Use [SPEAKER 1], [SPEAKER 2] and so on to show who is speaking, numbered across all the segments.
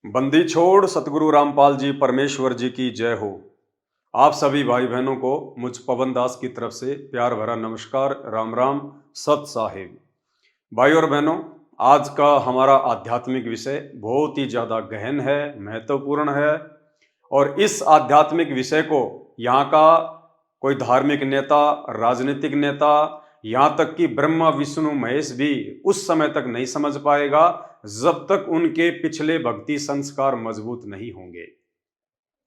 [SPEAKER 1] बंदी छोड़ सतगुरु रामपाल जी परमेश्वर जी की जय हो। आप सभी भाई बहनों को मुझ पवन दास की तरफ से प्यार भरा नमस्कार, राम राम, सत साहिब। भाई और बहनों, आज का हमारा आध्यात्मिक विषय बहुत ही ज़्यादा गहन है, महत्वपूर्ण है। और इस आध्यात्मिक विषय को यहाँ का कोई धार्मिक नेता, राजनीतिक नेता, यहाँ तक कि ब्रह्मा विष्णु महेश भी उस समय तक नहीं समझ पाएगा जब तक उनके पिछले भक्ति संस्कार मजबूत नहीं होंगे।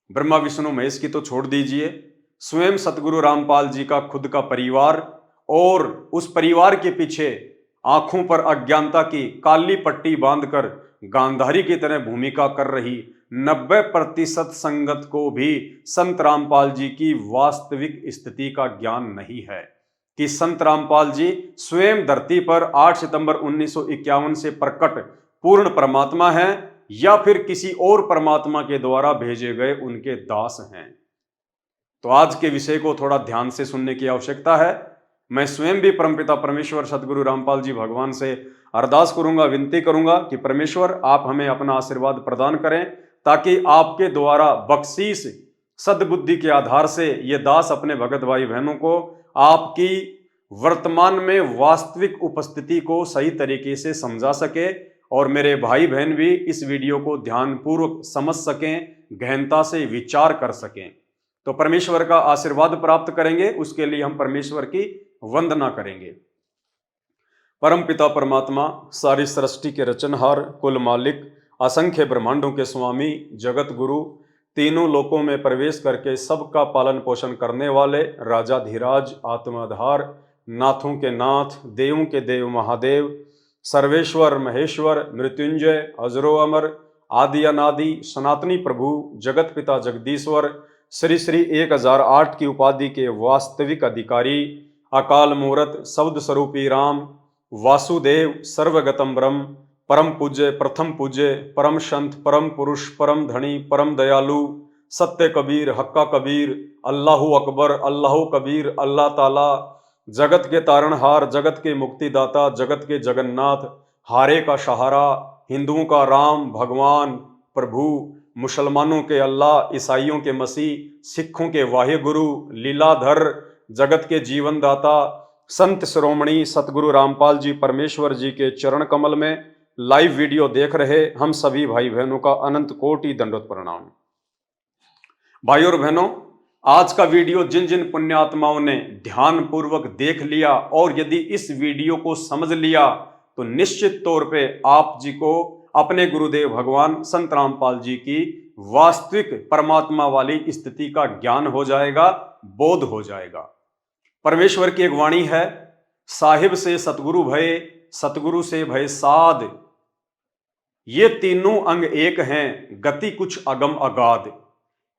[SPEAKER 1] ब्रह्मा विष्णु महेश की तो छोड़ दीजिए, स्वयं सतगुरु रामपाल जी का खुद का परिवार और उस परिवार के पीछे आंखों पर अज्ञानता की काली पट्टी बांधकर गांधारी की तरह भूमिका कर रही 90% संगत को भी संत रामपाल जी की वास्तविक स्थिति का ज्ञान नहीं है कि संत रामपाल जी स्वयं धरती पर 8 सितंबर 1951 से प्रकट पूर्ण परमात्मा हैं या फिर किसी और परमात्मा के द्वारा भेजे गए उनके दास हैं। तो आज के विषय को थोड़ा ध्यान से सुनने की आवश्यकता है। मैं स्वयं भी परमपिता परमेश्वर सतगुरु रामपाल जी भगवान से अरदास करूंगा, विनती करूंगा कि परमेश्वर आप हमें अपना आशीर्वाद प्रदान करें ताकि आपके द्वारा बख्शीश सद्बुद्धि के आधार से ये दास अपने भगत भाई बहनों को आपकी वर्तमान में वास्तविक उपस्थिति को सही तरीके से समझा सके और मेरे भाई बहन भी इस वीडियो को ध्यानपूर्वक समझ सकें, गहनता से विचार कर सकें। तो परमेश्वर का आशीर्वाद प्राप्त करेंगे, उसके लिए हम परमेश्वर की वंदना करेंगे। परम पिता परमात्मा, सारी सृष्टि के रचनहार, कुल मालिक, असंख्य ब्रह्मांडों के स्वामी, जगत गुरु, तीनों लोकों में प्रवेश करके सबका पालन पोषण करने वाले राजाधिराज, आत्माधार, नाथों के नाथ, देवों के देव महादेव, सर्वेश्वर महेश्वर, मृत्युंजय, अजरो अमर, आदि अनादि, सनातनी प्रभु, जगत पिता जगदीश्वर, श्री श्री 1008 की उपाधि के वास्तविक अधिकारी, अकाल मूरत, शब्द स्वरूपी राम, वासुदेव, सर्वगतम ब्रह्म, परम पूज्य, प्रथम पूज्य, परम संत, परम पुरुष, परम धनी, परम दयालु, सत्य कबीर, हक्का कबीर, अल्लाहु अकबर, अल्लाहु कबीर, अल्लाह ताला, जगत के तारणहार, जगत के मुक्तिदाता, जगत के जगन्नाथ, हारे का सहारा, हिंदुओं का राम भगवान प्रभु, मुसलमानों के अल्लाह, ईसाइयों के मसीह, सिखों के वाहे गुरु, लीलाधर, जगत के जीवन दाता, संत शिरोमणि सतगुरु रामपाल जी परमेश्वर जी के चरण कमल में लाइव वीडियो देख रहे हम सभी भाई बहनों का अनंत कोटि दंडवत प्रणाम। भाई और बहनों, आज का वीडियो जिन जिन पुण्यात्माओं ने ध्यान पूर्वक देख लिया और यदि इस वीडियो को समझ लिया तो निश्चित तौर पे आप जी को अपने गुरुदेव भगवान संत रामपाल जी की वास्तविक परमात्मा वाली स्थिति का ज्ञान हो जाएगा, बोध हो जाएगा। परमेश्वर की एक वाणी है, साहिब से सतगुरु भय, सतगुरु से भय साध, ये तीनों अंग एक हैं, गति कुछ अगम अगाध।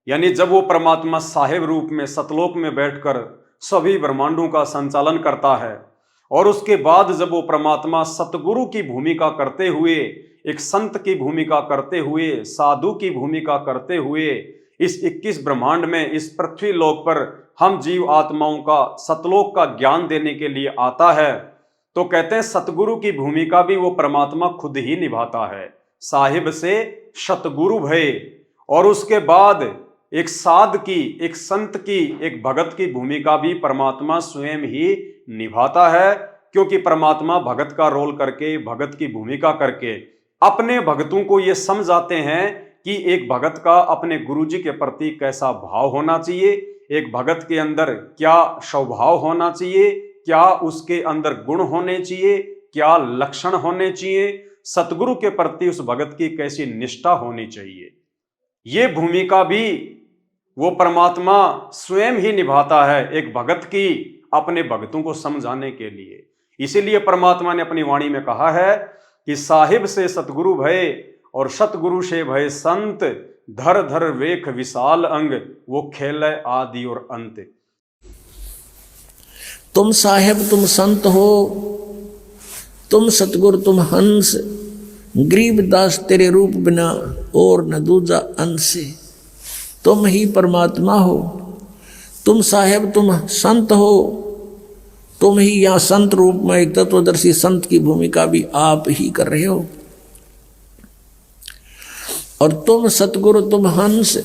[SPEAKER 1] यानी जब वो परमात्मा साहिब रूप में सतलोक में बैठकर सभी ब्रह्मांडों का संचालन करता है और उसके बाद जब वो परमात्मा सतगुरु की भूमिका करते हुए, एक संत की भूमिका करते हुए, साधु की भूमिका करते हुए इस 21 ब्रह्मांड में, इस पृथ्वी लोक पर हम जीव आत्माओं का सतलोक का ज्ञान देने के लिए आता है, तो कहते हैं सतगुरु की भूमिका भी वो परमात्मा खुद ही निभाता है। साहिब से सतगुरु भय, और उसके बाद एक साध की, एक संत की, एक भगत की भूमिका भी परमात्मा स्वयं ही निभाता है, क्योंकि परमात्मा भगत का रोल करके, भगत की भूमिका करके अपने भक्तों को ये समझाते हैं कि एक भगत का अपने गुरु जी के प्रति कैसा भाव होना चाहिए, एक भगत के अंदर क्या स्वभाव होना चाहिए, क्या उसके अंदर गुण होने चाहिए, क्या लक्षण होने चाहिए, सतगुरु के प्रति उस भगत की कैसी निष्ठा होनी चाहिए। ये भूमिका भी वो परमात्मा स्वयं ही निभाता है एक भगत की अपने भक्तों को समझाने के लिए। इसीलिए परमात्मा ने अपनी वाणी में कहा है कि साहिब से सतगुरु भय और सतगुरु से भय संत, धर धर वेख विशाल अंग, वो खेल आदि और अंत।
[SPEAKER 2] तुम साहेब तुम संत हो, तुम सतगुरु तुम हंस, गरीबदास तेरे रूप बिना और न दूजा अंश। तुम ही परमात्मा हो, तुम साहेब तुम संत हो, तुम ही यहाँ संत रूप में एक तत्वदर्शी संत की भूमिका भी आप ही कर रहे हो। और तुम सतगुरु तुम हंस,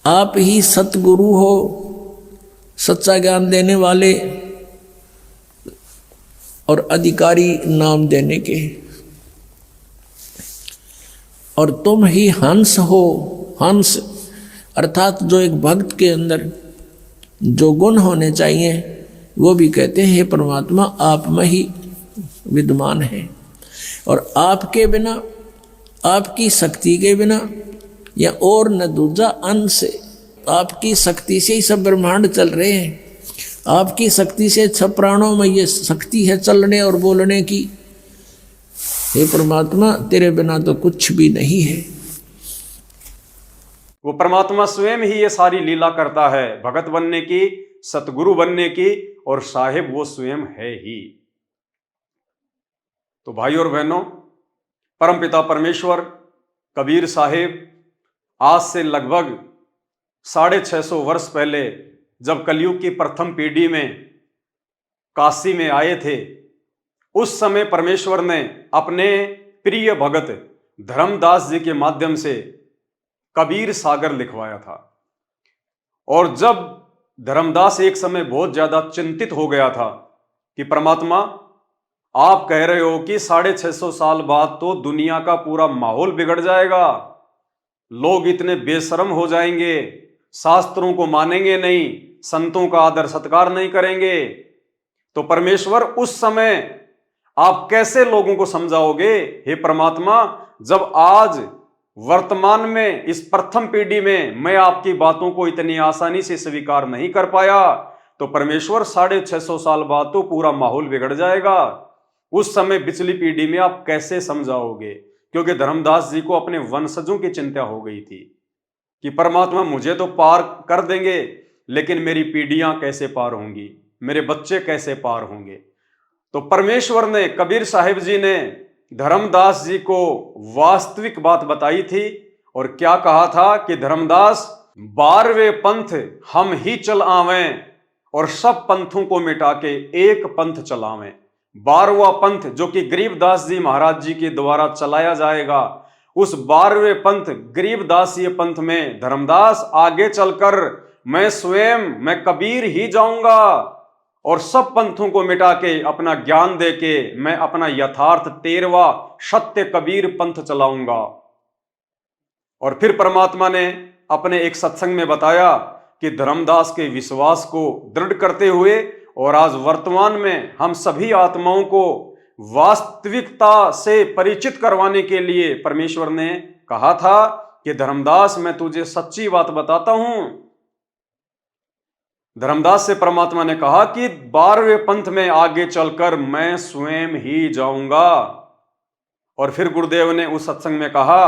[SPEAKER 2] आप ही सतगुरु हो, सच्चा ज्ञान देने वाले और अधिकारी नाम देने के। और तुम ही हंस हो, हंस अर्थात जो एक भक्त के अंदर जो गुण होने चाहिए वो भी कहते हैं हे परमात्मा आप में ही विद्यमान है। और आपके बिना, आपकी शक्ति के बिना या और न दूजा अंश, आपकी शक्ति से ही सब ब्रह्मांड चल रहे हैं, आपकी शक्ति से सब प्राणों में ये शक्ति है चलने और बोलने की। हे परमात्मा तेरे बिना तो कुछ भी नहीं है।
[SPEAKER 1] वो परमात्मा स्वयं ही ये सारी लीला करता है, भगत बनने की, सतगुरु बनने की, और साहिब वो स्वयं है ही। तो भाई और बहनों, परमपिता परमेश्वर कबीर साहिब आज से लगभग 650 वर्ष पहले जब कलयुग की प्रथम पीढ़ी में काशी में आए थे, उस समय परमेश्वर ने अपने प्रिय भगत धर्मदास जी के माध्यम से कबीर सागर लिखवाया था। और जब धर्मदास एक समय बहुत ज्यादा चिंतित हो गया था कि परमात्मा आप कह रहे हो कि 650 साल बाद तो दुनिया का पूरा माहौल बिगड़ जाएगा, लोग इतने बेशर्म हो जाएंगे, शास्त्रों को मानेंगे नहीं, संतों का आदर सत्कार नहीं करेंगे, तो परमेश्वर उस समय आप कैसे लोगों को समझाओगे? हे परमात्मा, जब आज वर्तमान में इस प्रथम पीढ़ी में मैं आपकी बातों को इतनी आसानी से स्वीकार नहीं कर पाया, तो परमेश्वर 650 साल बाद तो पूरा माहौल बिगड़ जाएगा। उस समय पिछली पीढ़ी में आप कैसे समझाओगे? क्योंकि धर्मदास जी को अपने वंशजों की चिंता हो गई थी कि परमात्मा मुझे तो पार कर देंगे, लेकिन मेरी पीढ़ियां कैसे पार होंगी, मेरे बच्चे कैसे पार होंगे। तो परमेश्वर ने, कबीर साहिब जी ने धर्मदास जी को वास्तविक बात बताई थी। और क्या कहा था कि धर्मदास 12वें पंथ हम ही चल आवें और सब पंथों को मिटा के एक पंथ चलावें। 12वां पंथ जो कि गरीबदास जी महाराज जी के द्वारा चलाया जाएगा, उस 12वें पंथ गरीबदासीय पंथ में धर्मदास आगे चलकर मैं कबीर ही जाऊंगा और सब पंथों को मिटा के अपना ज्ञान दे के मैं अपना यथार्थ 13वां सत्य कबीर पंथ चलाऊंगा। और फिर परमात्मा ने अपने एक सत्संग में बताया कि धर्मदास के विश्वास को दृढ़ करते हुए और आज वर्तमान में हम सभी आत्माओं को वास्तविकता से परिचित करवाने के लिए परमेश्वर ने कहा था कि धर्मदास मैं तुझे सच्ची बात बताता हूं। धर्मदास से परमात्मा ने कहा कि 12वें पंथ में आगे चलकर मैं स्वयं ही जाऊंगा। और फिर गुरुदेव ने उस सत्संग में कहा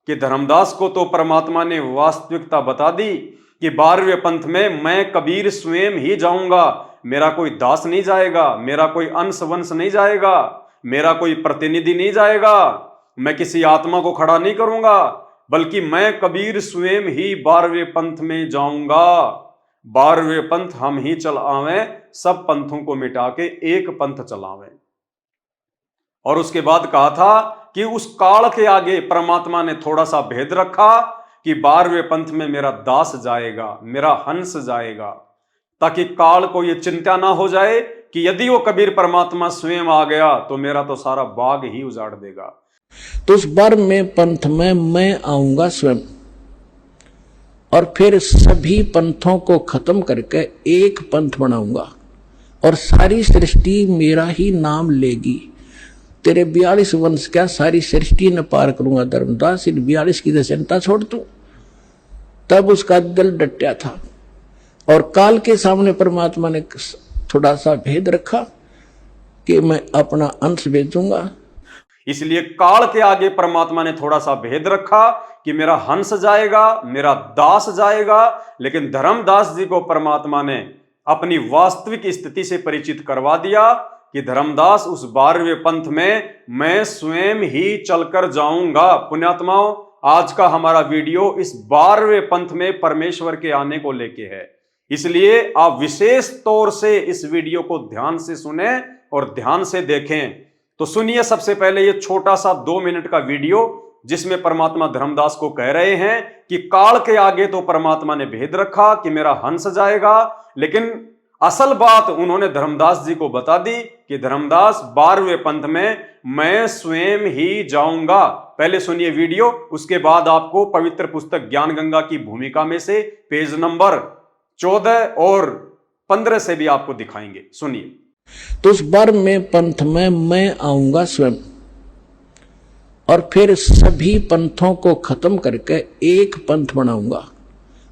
[SPEAKER 1] कि धर्मदास को तो परमात्मा ने वास्तविकता बता दी कि 12वें पंथ में मैं कबीर स्वयं ही जाऊंगा, मेरा कोई दास नहीं जाएगा, मेरा कोई अंश वंश नहीं जाएगा, मेरा कोई प्रतिनिधि नहीं जाएगा, मैं किसी आत्मा को खड़ा नहीं करूंगा, बल्कि मैं कबीर स्वयं ही 12वें पंथ में जाऊंगा। 12वें पंथ हम ही चल आवें, सब पंथों को मिटा के एक पंथ चलावें। और उसके बाद कहा था कि उस काल के आगे परमात्मा ने थोड़ा सा भेद रखा कि 12वें पंथ में मेरा दास जाएगा, मेरा हंस जाएगा, ताकि काल को यह चिंता ना हो जाए कि यदि वो कबीर परमात्मा स्वयं आ गया तो मेरा तो सारा बाग ही उजाड़ देगा।
[SPEAKER 2] तो उस 12वें पंथ में मैं आऊंगा स्वयं और फिर सभी पंथों को खत्म करके एक पंथ बनाऊंगा और सारी सृष्टि मेरा ही नाम लेगी। तेरे 42 वंश क्या सारी सृष्टि ने पार करूंगा धर्मदास, इन 42 की चिंता छोड़ तू। तब उसका दिल डटा था और काल के सामने परमात्मा ने थोड़ा सा भेद रखा कि मैं अपना अंश भेजूंगा।
[SPEAKER 1] इसलिए काल के आगे परमात्मा ने थोड़ा सा भेद रखा कि मेरा हंस जाएगा, मेरा दास जाएगा, लेकिन धर्मदास जी को परमात्मा ने अपनी वास्तविक स्थिति से परिचित करवा दिया कि धर्मदास उस 12वें पंथ में मैं स्वयं ही चलकर जाऊंगा। पुण्यात्माओं, आज का हमारा वीडियो इस 12वें पंथ में परमेश्वर के आने को लेके है, इसलिए आप विशेष तौर से इस वीडियो को ध्यान से सुने और ध्यान से देखें। तो सुनिए सबसे पहले ये छोटा सा 2 मिनट का वीडियो जिसमें परमात्मा धर्मदास को कह रहे हैं कि काल के आगे तो परमात्मा ने भेद रखा कि मेरा हंस जाएगा, लेकिन असल बात उन्होंने धर्मदास जी को बता दी कि धर्मदास 12वें पंथ में मैं स्वयं ही जाऊंगा। पहले सुनिए वीडियो, उसके बाद आपको पवित्र पुस्तक ज्ञान गंगा की भूमिका में से पेज नंबर 14 और 15 से भी आपको दिखाएंगे। सुनिए।
[SPEAKER 2] तो उस 12वें पंथ में मैं आऊंगा स्वयं, और फिर सभी पंथों को खत्म करके एक पंथ बनाऊंगा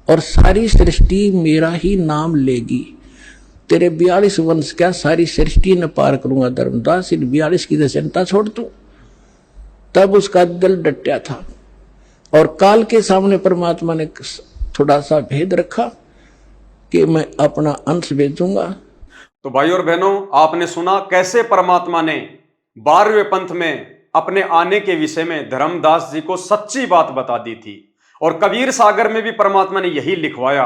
[SPEAKER 2] और सारी सृष्टि मेरा ही नाम लेगी। तेरे 42 वंश क्या सारी सृष्टि न पार करूंगा धर्मदास, इन 42 की चिंता छोड़ तू। तब उसका दिल डटा था और काल के सामने परमात्मा ने थोड़ा सा भेद रखा कि मैं अपना अंश भेजूंगा।
[SPEAKER 1] तो भाई और बहनों, आपने सुना कैसे परमात्मा ने 12वें पंथ में अपने आने के विषय में धर्मदास जी को सच्ची बात बता दी थी। और कबीर सागर में भी परमात्मा ने यही लिखवाया,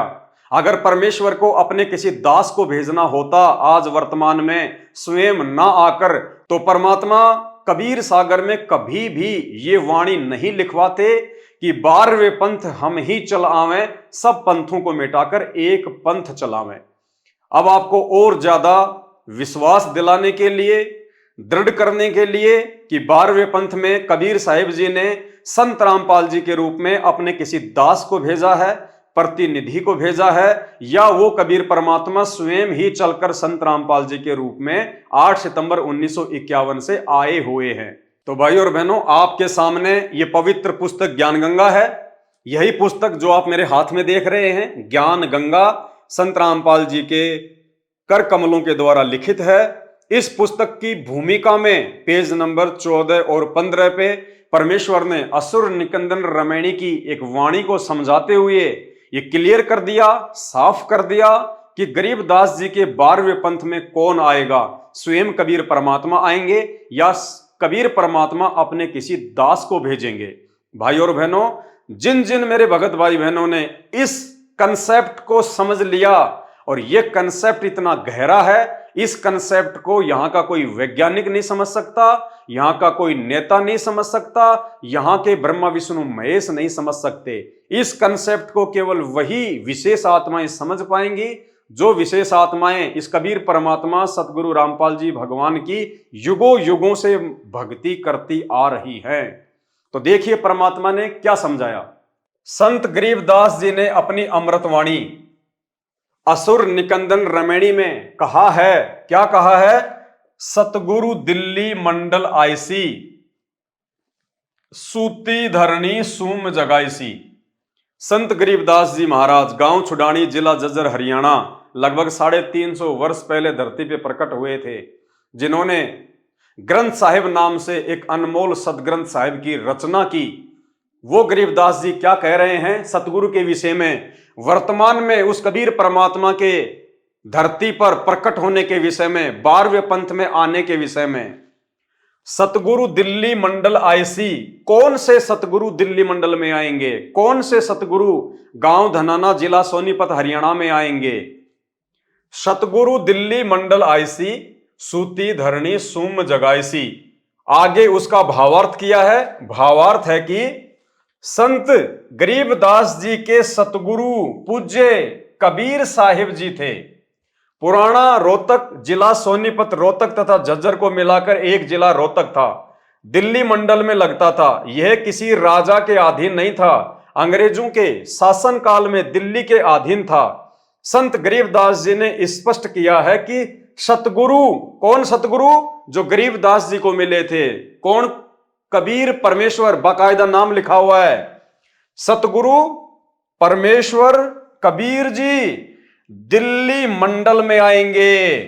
[SPEAKER 1] अगर परमेश्वर को अपने किसी दास को भेजना होता आज वर्तमान में स्वयं ना आकर, तो परमात्मा कबीर सागर में कभी भी ये वाणी नहीं लिखवाते कि 12वें पंथ हम ही चल आवें, सब पंथों को मिटाकर एक पंथ चलावें। अब आपको और ज्यादा विश्वास दिलाने के लिए, दृढ़ करने के लिए कि 12वें पंथ में कबीर साहिब जी ने संत रामपाल जी के रूप में अपने किसी दास को भेजा है, प्रतिनिधि को भेजा है, या वो कबीर परमात्मा स्वयं ही चलकर संत रामपाल जी के रूप में 8 सितंबर 1951 से आए हुए हैं। तो भाई और बहनों, आपके सामने ये पवित्र पुस्तक ज्ञान गंगा है। यही पुस्तक जो आप मेरे हाथ में देख रहे हैं, ज्ञान गंगा, संत रामपाल जी के कर कमलों के द्वारा लिखित है। इस पुस्तक की भूमिका में पेज नंबर 14 और 15 पे परमेश्वर ने असुर निकंदन रमैणी की एक वाणी को समझाते हुए ये क्लियर कर दिया, साफ कर दिया कि गरीबदास जी के 12वें पंथ में कौन आएगा, स्वयं कबीर परमात्मा आएंगे या कबीर परमात्मा अपने किसी दास को भेजेंगे। भाई और बहनों, जिन जिन मेरे भगत भाई बहनों ने इस कंसेप्ट को समझ लिया, और यह कंसेप्ट इतना गहरा है, इस कंसेप्ट को यहां का कोई वैज्ञानिक नहीं समझ सकता, यहां का कोई नेता नहीं समझ सकता, यहां के ब्रह्मा विष्णु महेश नहीं समझ सकते। इस कंसेप्ट को केवल वही विशेष आत्माएं समझ पाएंगी जो विशेष आत्माएं इस कबीर परमात्मा सतगुरु रामपाल जी भगवान की युगों युगों से भक्ति करती आ रही है। तो देखिए परमात्मा ने क्या समझाया। संत गरीबदास जी ने अपनी अमृतवाणी असुर निकंदन रमैणी में कहा है, क्या कहा है? सतगुरु दिल्ली मंडल आईसी, सूती धरणी सूम जगाईसी। संत गरीबदास जी महाराज गांव छुडानी, जिला जज्जर, हरियाणा, लगभग 350 वर्ष पहले धरती पे प्रकट हुए थे, जिन्होंने ग्रंथ साहिब नाम से एक अनमोल सदग्रंथ साहिब की रचना की। वो गरीबदास जी क्या कह रहे हैं सतगुरु के विषय में, वर्तमान में उस कबीर परमात्मा के धरती पर प्रकट होने के विषय में, 12वें पंथ में आने के विषय में। सतगुरु दिल्ली मंडल आईसी, कौन से सतगुरु दिल्ली मंडल में आएंगे, कौन से सतगुरु गांव धनाना, जिला सोनीपत, हरियाणा में आएंगे? सतगुरु दिल्ली मंडल आईसी, सूती धरणी सूम जगाईसी। आगे उसका भावार्थ किया है। भावार्थ है कि संत गरीबदास जी के सतगुरु पूज्य कबीर साहिब जी थे। पुराना रोहतक, जिला सोनीपत, रोहतक तथा झज्जर को मिलाकर एक जिला रोहतक था, दिल्ली मंडल में लगता था। यह किसी राजा के अधीन नहीं था, अंग्रेजों के शासन काल में दिल्ली के अधीन था। संत गरीबदास जी ने स्पष्ट किया है कि सतगुरु, कौन सतगुरु? जो गरीबदास जी को मिले थे। कौन? कबीर परमेश्वर, बाकायदा नाम लिखा हुआ है। सतगुरु परमेश्वर कबीर जी दिल्ली मंडल में आएंगे,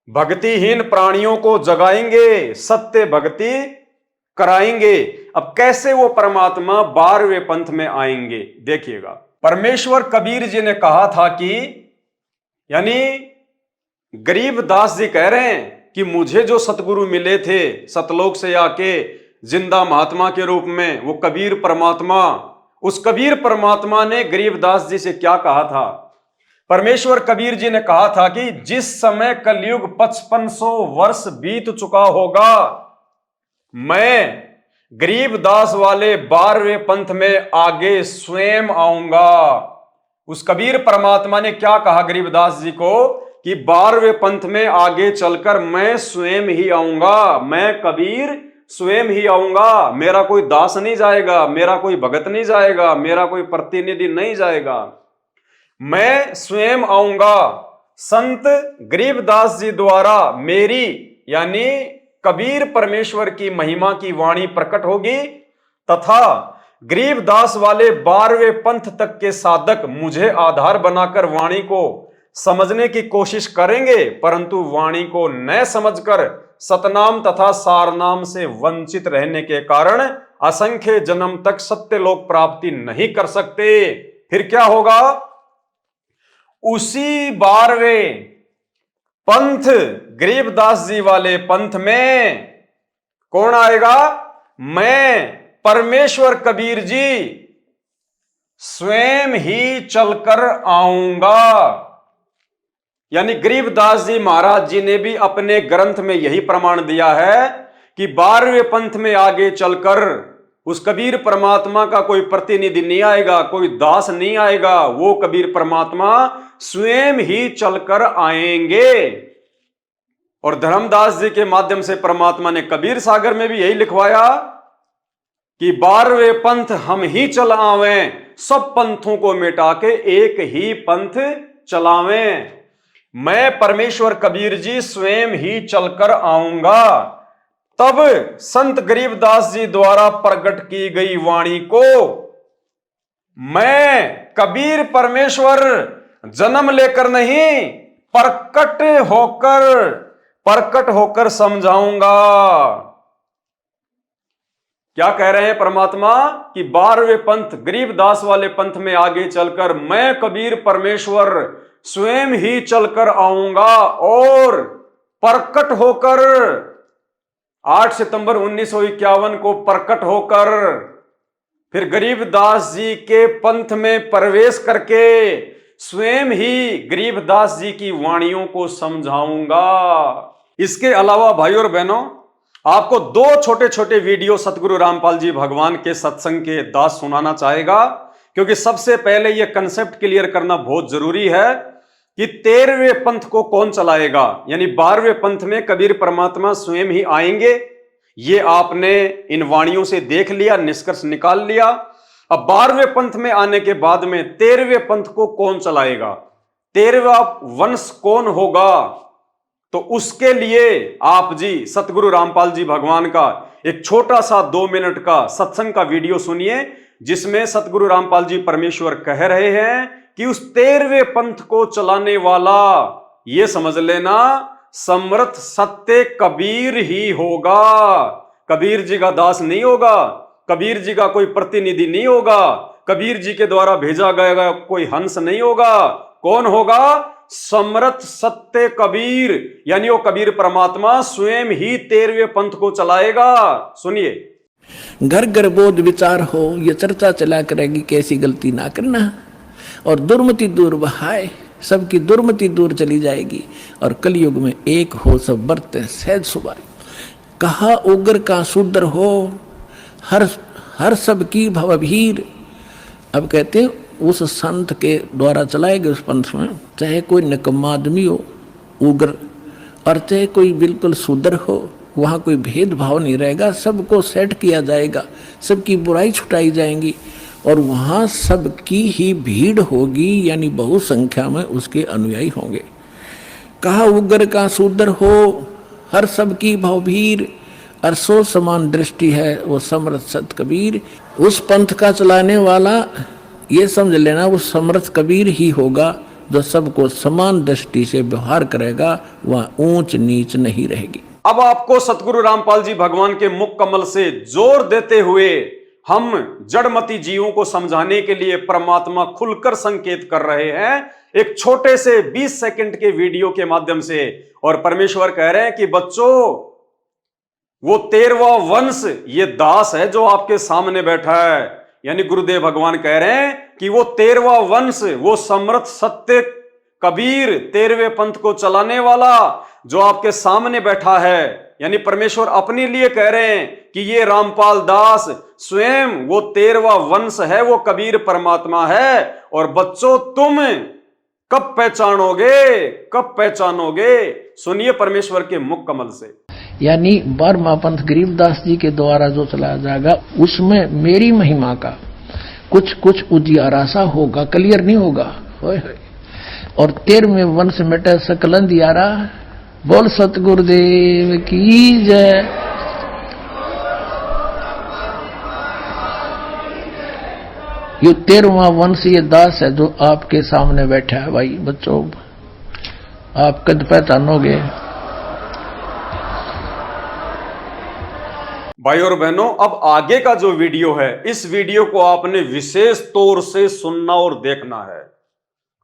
[SPEAKER 1] भक्तिहीन प्राणियों को जगाएंगे, सत्य भक्ति कराएंगे। अब कैसे वो परमात्मा 12वें पंथ में आएंगे देखिएगा। परमेश्वर कबीर जी ने कहा था कि, यानी गरीबदास जी कह रहे हैं कि मुझे जो सतगुरु मिले थे सतलोक से आके जिंदा महात्मा के रूप में, वो कबीर परमात्मा, उस कबीर परमात्मा ने गरीबदास जी से क्या कहा था? परमेश्वर कबीर जी ने कहा था कि जिस समय कलयुग 5500 वर्ष बीत चुका होगा, मैं गरीबदास वाले 12वें पंथ में आगे स्वयं आऊंगा। उस कबीर परमात्मा ने क्या कहा गरीबदास जी को कि 12वें पंथ में आगे चलकर मैं स्वयं ही आऊंगा, मैं कबीर स्वयं ही आऊंगा। मेरा कोई दास नहीं जाएगा, मेरा कोई भगत नहीं जाएगा, मेरा कोई प्रतिनिधि नहीं जाएगा, मैं स्वयं आऊंगा। संत गरीबदास जी द्वारा मेरी यानी कबीर परमेश्वर की महिमा की वाणी प्रकट होगी तथा गरीबदास वाले 12वें पंथ तक के साधक मुझे आधार बनाकर वाणी को समझने की कोशिश करेंगे, परंतु वाणी को न समझकर सतनाम तथा सारनाम से वंचित रहने के कारण असंख्य जन्म तक सत्यलोक प्राप्ति नहीं कर सकते। फिर क्या होगा? उसी 12वें पंथ गरीबदास जी वाले पंथ में कौन आएगा? मैं परमेश्वर कबीर जी स्वयं ही चलकर आऊंगा। यानी गरीबदास जी महाराज जी ने भी अपने ग्रंथ में यही प्रमाण दिया है कि 12वें पंथ में आगे चलकर उस कबीर परमात्मा का कोई प्रतिनिधि नहीं आएगा, कोई दास नहीं आएगा, वो कबीर परमात्मा स्वयं ही चलकर आएंगे। और धर्मदास जी के माध्यम से परमात्मा ने कबीर सागर में भी यही लिखवाया कि 12वें पंथ हम ही चल आवें, सब पंथों को मिटा के एक ही पंथ चलावें। मैं परमेश्वर कबीर जी स्वयं ही चलकर आऊंगा। तब संत गरीबदास जी द्वारा प्रकट की गई वाणी को मैं कबीर परमेश्वर जन्म लेकर नहीं प्रकट होकर समझाऊंगा। क्या कह रहे हैं परमात्मा कि 12वें पंथ गरीबदास वाले पंथ में आगे चलकर मैं कबीर परमेश्वर स्वयं ही चलकर आऊंगा और प्रकट होकर 8 सितंबर 1951 को प्रकट होकर फिर गरीबदास जी के पंथ में प्रवेश करके स्वयं ही गरीबदास जी की वाणियों को समझाऊंगा। इसके अलावा भाइयों और बहनों, आपको 2 छोटे छोटे वीडियो सतगुरु रामपाल जी भगवान के सत्संग के दास सुनाना चाहेगा, क्योंकि सबसे पहले यह कंसेप्ट क्लियर करना बहुत जरूरी है कि 13वें पंथ को कौन चलाएगा। यानी 12वें पंथ में कबीर परमात्मा स्वयं ही आएंगे, ये आपने इन वाणियों से देख लिया, निष्कर्ष निकाल लिया। अब 12वें पंथ में आने के बाद में 13वें पंथ को कौन चलाएगा, 13वां वंश कौन होगा, तो उसके लिए आप जी सतगुरु रामपाल जी भगवान का एक छोटा सा 2 मिनट का सत्संग का वीडियो सुनिए, जिसमें सतगुरु रामपाल जी परमेश्वर कह रहे हैं कि उस 13वें पंथ को चलाने वाला ये समझ लेना समर्थ सत्य कबीर ही होगा। कबीर जी का दास नहीं होगा, कबीर जी का कोई प्रतिनिधि नहीं होगा, कबीर जी के द्वारा भेजा गया कोई हंस नहीं होगा। कौन होगा? समर्थ सत्य कबीर, यानी वो कबीर परमात्मा स्वयं ही 13वें पंथ को चलाएगा। सुनिए।
[SPEAKER 2] घर घर बोध विचार हो, ये चर्चा चला करेगी कैसी गलती ना करना, और दुर्मति दूर बहाए, सबकी दुर्मति दूर चली जाएगी, और कलयुग में एक हो सब बरते सहज सुभाए। कहा उग्र का शूद्र हो, हर सब की भवभीर। अब कहते हैं उस संत के द्वारा चलाए गए उस पंथ में चाहे कोई निकम्मा आदमी हो उग्र, और चाहे कोई बिल्कुल शूद्र हो, वहाँ कोई भेदभाव नहीं रहेगा, सबको सेट किया जाएगा, सबकी बुराई छुटाई जाएंगी, और वहाँ सबकी ही भीड़ होगी, यानी बहुसंख्या में उसके अनुयायी होंगे। कहा उग्र का शूद्र हो, हर सबकी भवभीर, और सो समान दृष्टि है वो समर्थ सत कबीर। उस पंथ का चलाने वाला ये समझ लेना वो समर्थ कबीर ही होगा, जो सबको समान दृष्टि से व्यवहार करेगा, वह ऊंच नीच नहीं रहेगी।
[SPEAKER 1] अब आपको सतगुरु रामपाल जी भगवान के मुख कमल से जोर देते हुए हम जड़मती जीवों को समझाने के लिए परमात्मा खुलकर संकेत कर रहे हैं एक छोटे से 20 सेकंड के वीडियो के माध्यम से। और परमेश्वर कह रहे हैं कि बच्चों, वो 13वां वंश ये दास है जो आपके सामने बैठा है। यानी गुरुदेव भगवान कह रहे हैं कि वो 13वां वंश, वो समर्थ सत्य कबीर 13वें पंथ को चलाने वाला जो आपके सामने बैठा है, यानी परमेश्वर अपने लिए कह रहे हैं कि ये रामपाल दास स्वयं वो 13वां वंश है, वो कबीर परमात्मा है। और बच्चों तुम कब पहचानोगे, कब पहचानोगे? सुनिए परमेश्वर के मुख कमल से।
[SPEAKER 2] यानी 12वां पंथ गरीबदास जी के द्वारा जो चलाया जाएगा उसमें मेरी महिमा का कुछ कुछ उजियारा सा होगा, क्लियर नहीं होगा। और 13वें वंश मिटे सकल अंधियारा। बोल सतगुरुदेव की जय। ये 13वां वंश ये दास है जो आपके सामने बैठा है। भाई बच्चों आप कद पहचानोगे।
[SPEAKER 1] भाई और बहनों, अब आगे का जो वीडियो है, इस वीडियो को आपने विशेष तौर से सुनना और देखना है।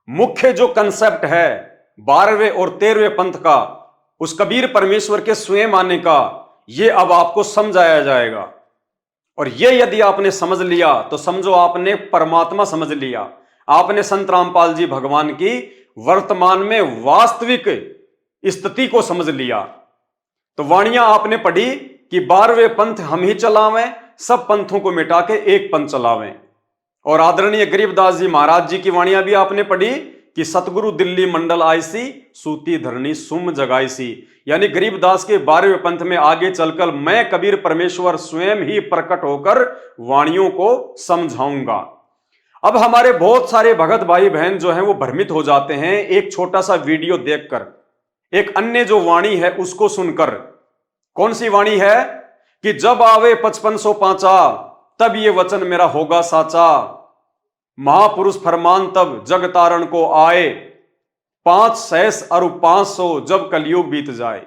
[SPEAKER 1] मुख्य जो कंसेप्ट है 12वें और 13वें पंथ का, उस कबीर परमेश्वर के स्वयं आने का, यह अब आपको समझाया जाएगा। और यह यदि आपने समझ लिया तो समझो आपने परमात्मा समझ लिया, आपने संत रामपाल जी भगवान की वर्तमान में वास्तविक स्थिति को समझ लिया। तो वाणियां आपने पढ़ी कि 12वें पंथ हम ही चलावें, सब पंथों को मिटा के एक पंथ चलावें। और आदरणीय गरीबदास जी महाराज जी की वाणियां भी आपने पढ़ी कि सतगुरु दिल्ली मंडल आईसी, सूती धरनी सुम जगाईसी। यानी गरीबदास के 12वें पंथ में आगे चलकर मैं कबीर परमेश्वर स्वयं ही प्रकट होकर वाणियों को समझाऊंगा। अब हमारे बहुत सारे भगत भाई बहन जो हैं वो भ्रमित हो जाते हैं एक छोटा सा वीडियो देखकर, एक अन्य जो वाणी है उसको सुनकर। कौन सी वाणी है कि जब आवे 5505 तब ये वचन मेरा होगा साचा, महापुरुष फरमान तब जग तारण को आए, 5 सहस और 500 जब कलयुग बीत जाए।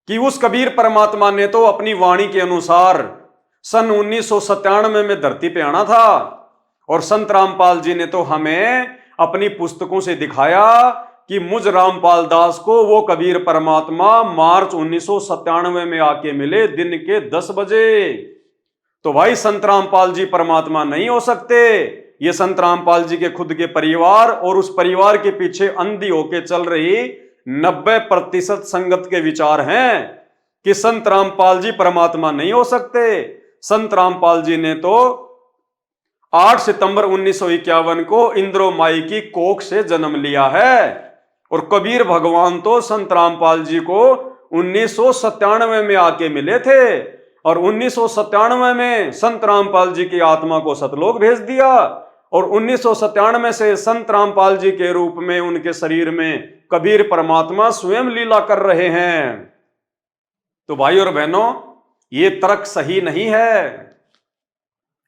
[SPEAKER 1] कि उस कबीर परमात्मा ने तो अपनी वाणी के अनुसार सन 1997 में धरती पे आना था। और संत रामपाल जी ने तो हमें अपनी पुस्तकों से दिखाया कि मुझ रामपाल दास को वो कबीर परमात्मा मार्च 1997 में आके मिले दिन के 10 बजे। तो भाई संत रामपाल जी परमात्मा नहीं हो सकते। ये संत रामपाल जी के खुद के परिवार और उस परिवार के पीछे अंधी होके चल रही 90% संगत के विचार हैं कि संत रामपाल जी परमात्मा नहीं हो सकते। संत रामपाल जी ने तो 8 सितंबर 1951 को इंद्रो माई की कोख से जन्म लिया है। और कबीर भगवान तो संत रामपाल जी को 1997 में आके मिले थे। और 1997 में संत रामपाल जी की आत्मा को सतलोक भेज दिया। और 1997 से संत रामपाल जी के रूप में उनके शरीर में कबीर परमात्मा स्वयं लीला कर रहे हैं। तो भाई और बहनों, ये तर्क सही नहीं है।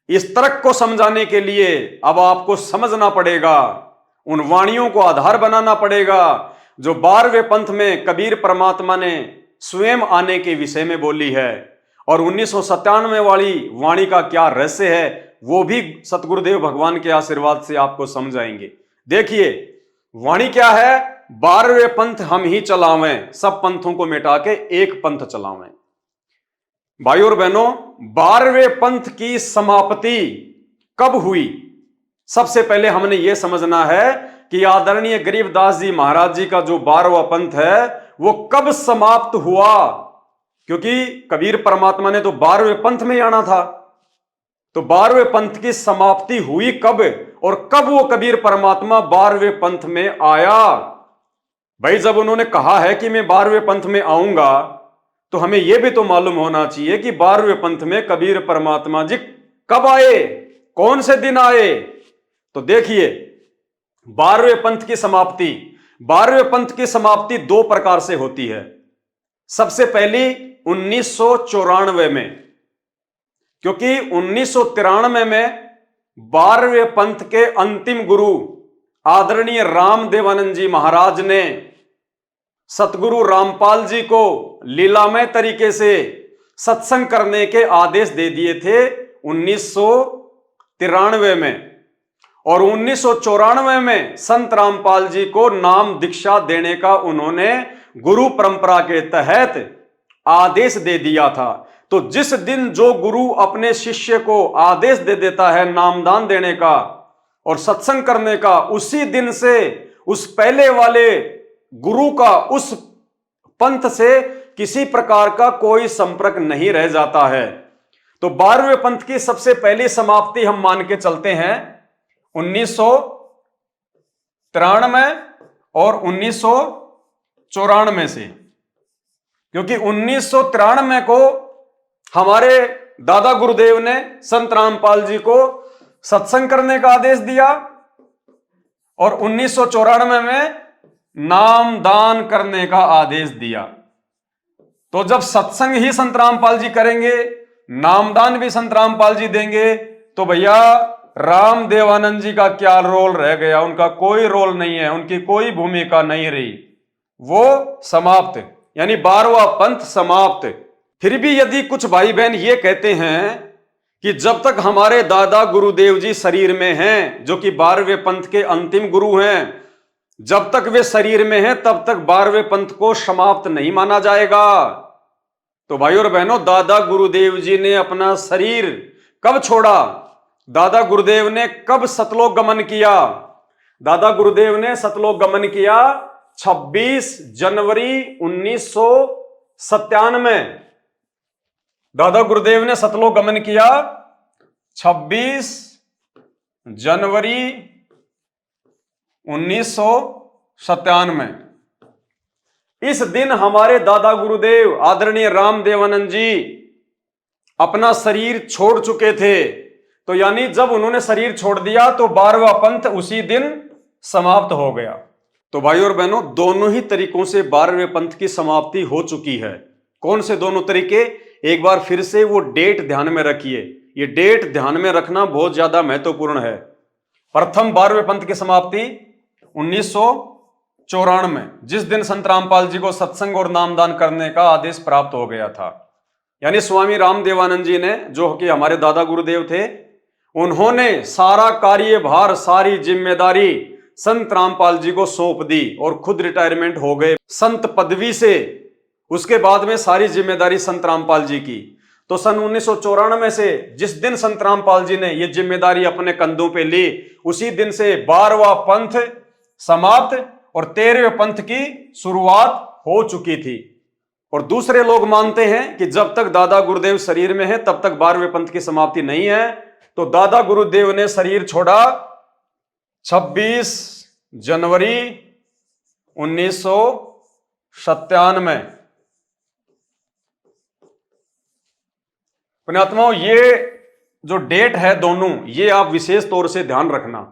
[SPEAKER 1] इस तर्क को समझाने के लिए अब आपको समझना पड़ेगा, उन वाणियों को आधार बनाना पड़ेगा जो 12वें पंथ में कबीर परमात्मा ने स्वयं आने के विषय में बोली है। और 1997 वाली वाणी का क्या रहस्य है वो भी सतगुरुदेव भगवान के आशीर्वाद से आपको समझाएंगे। देखिए वाणी क्या है, 12वें पंथ हम ही चलावें, सब पंथों को मिटा के एक पंथ चलावें। भाई और बहनों, 12वें पंथ की समाप्ति कब हुई? सबसे पहले हमने यह समझना है कि आदरणीय गरीबदास जी महाराज जी का जो 12वां पंथ है वो कब समाप्त हुआ। क्योंकि कबीर परमात्मा ने तो 12वें पंथ में आना था। तो 12वें पंथ की समाप्ति हुई कब और कब वो कबीर परमात्मा 12वें पंथ में आया? भाई जब उन्होंने कहा है कि मैं 12वें पंथ में आऊंगा तो हमें यह भी तो मालूम होना चाहिए कि 12वें पंथ में कबीर परमात्मा जी कब आए, कौन से दिन आए। तो देखिए 12वें पंथ की समाप्ति, 12वें पंथ की समाप्ति 2 प्रकार से होती है। सबसे पहली 1994 में, क्योंकि 1993 में 12वें पंथ के अंतिम गुरु आदरणीय रामदेवानंद जी महाराज ने सतगुरु रामपाल जी को लीलामय तरीके से सत्संग करने के आदेश दे दिए थे 1993 में। और 1994 में संत रामपाल जी को नाम दीक्षा देने का उन्होंने गुरु परंपरा के तहत आदेश दे दिया था। तो जिस दिन जो गुरु अपने शिष्य को आदेश दे देता है नामदान देने का और सत्संग करने का, उसी दिन से उस पहले वाले गुरु का उस पंथ से किसी प्रकार का कोई संपर्क नहीं रह जाता है। तो 12वें पंथ की सबसे पहली समाप्ति हम मान के चलते हैं 1993 और 1994 से, क्योंकि 1993 को हमारे दादा गुरुदेव ने संत रामपाल जी को सत्संग करने का आदेश दिया और 1994 में नाम दान करने का आदेश दिया। तो जब सत्संग ही संत रामपाल जी करेंगे, नामदान भी संत रामपाल जी देंगे, तो भैया राम देवानंद जी का क्या रोल रह गया? उनका कोई रोल नहीं है, उनकी कोई भूमिका नहीं रही, वो समाप्त, यानी 12वां पंथ समाप्त। फिर भी यदि कुछ भाई बहन ये कहते हैं कि जब तक हमारे दादा गुरुदेव जी शरीर में हैं, जो कि 12वें पंथ के अंतिम गुरु हैं, जब तक वे शरीर में हैं तब तक 12वें पंथ को समाप्त नहीं माना जाएगा। तो भाई और बहनों, दादा गुरुदेव जी ने अपना शरीर कब छोड़ा? दादा गुरुदेव ने कब सतलोक गमन किया? दादा गुरुदेव ने सतलोक गमन किया 26 जनवरी 1997। दादा गुरुदेव ने सतलोक गमन किया 26 जनवरी 1997। इस दिन हमारे दादा गुरुदेव आदरणीय राम देवानंद जी अपना शरीर छोड़ चुके थे। तो यानी जब उन्होंने शरीर छोड़ दिया तो 12वां पंथ उसी दिन समाप्त हो गया। तो भाई और बहनों, दोनों ही तरीकों से 12वें पंथ की समाप्ति हो चुकी है। कौन से दोनों तरीके? एक बार फिर से वो डेट ध्यान में रखिए, ये डेट ध्यान में रखना बहुत ज्यादा महत्वपूर्ण है। प्रथम 12वें पंथ की समाप्ति 1994, जिस दिन संत रामपाल जी को सत्संग और नामदान करने का आदेश प्राप्त हो गया था। यानी स्वामी राम देवानंद जी ने, जो कि हमारे दादा गुरुदेव थे, उन्होंने सारा कार्यभार, सारी जिम्मेदारी संत रामपाल जी को सौंप दी और खुद रिटायरमेंट हो गए संत पदवी से। उसके बाद में सारी जिम्मेदारी संत रामपाल जी की। तो सन 1994 से जिस दिन संत रामपाल जी ने ये जिम्मेदारी अपने कंधों पे ली, उसी दिन से 12वां पंथ समाप्त और 13वें पंथ की शुरुआत हो चुकी थी। और दूसरे लोग मानते हैं कि जब तक दादा गुरुदेव शरीर में है तब तक 12वें पंथ की समाप्ति नहीं है। तो दादा गुरुदेव ने शरीर छोड़ा 26 जनवरी 1997। पुण्यात्माओं, ये जो डेट है दोनों, ये आप विशेष तौर से ध्यान रखना।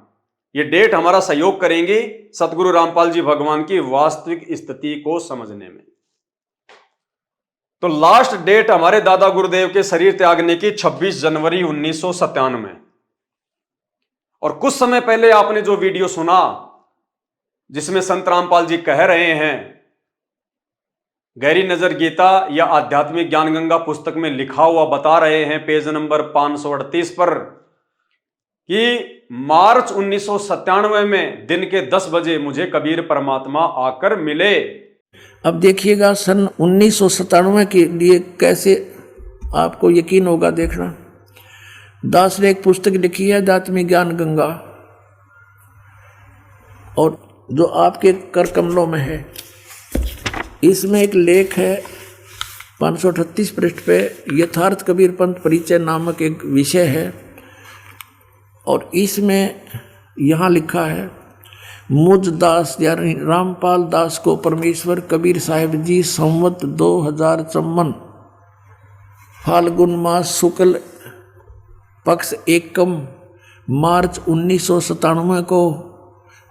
[SPEAKER 1] ये डेट हमारा सहयोग करेंगी सतगुरु रामपाल जी भगवान की वास्तविक स्थिति को समझने में। तो लास्ट डेट हमारे दादा गुरुदेव के शरीर त्यागने की 26 जनवरी 1997। और कुछ समय पहले आपने जो वीडियो सुना जिसमें संत रामपाल जी कह रहे हैं, गहरी नजर गीता या आध्यात्मिक ज्ञान गंगा पुस्तक में लिखा हुआ बता रहे हैं पेज नंबर 538 पर कि मार्च 1997 में दिन के 10 बजे मुझे कबीर परमात्मा आकर मिले।
[SPEAKER 2] अब देखिएगा सन 1997 के लिए कैसे आपको यकीन होगा, देखना। दास ने एक पुस्तक लिखी है आध्यात्मिक ज्ञान गंगा, और जो आपके कर कमलों में है, इसमें एक लेख है 538 पृष्ठ पे, यथार्थ कबीर पंथ परिचय नामक एक विषय है। और इसमें यहाँ लिखा है, मुझ दास यानी रामपाल दास को परमेश्वर कबीर साहिब जी संवत 2054 फाल्गुन मास शुक्ल पक्ष एकम मार्च 1997 को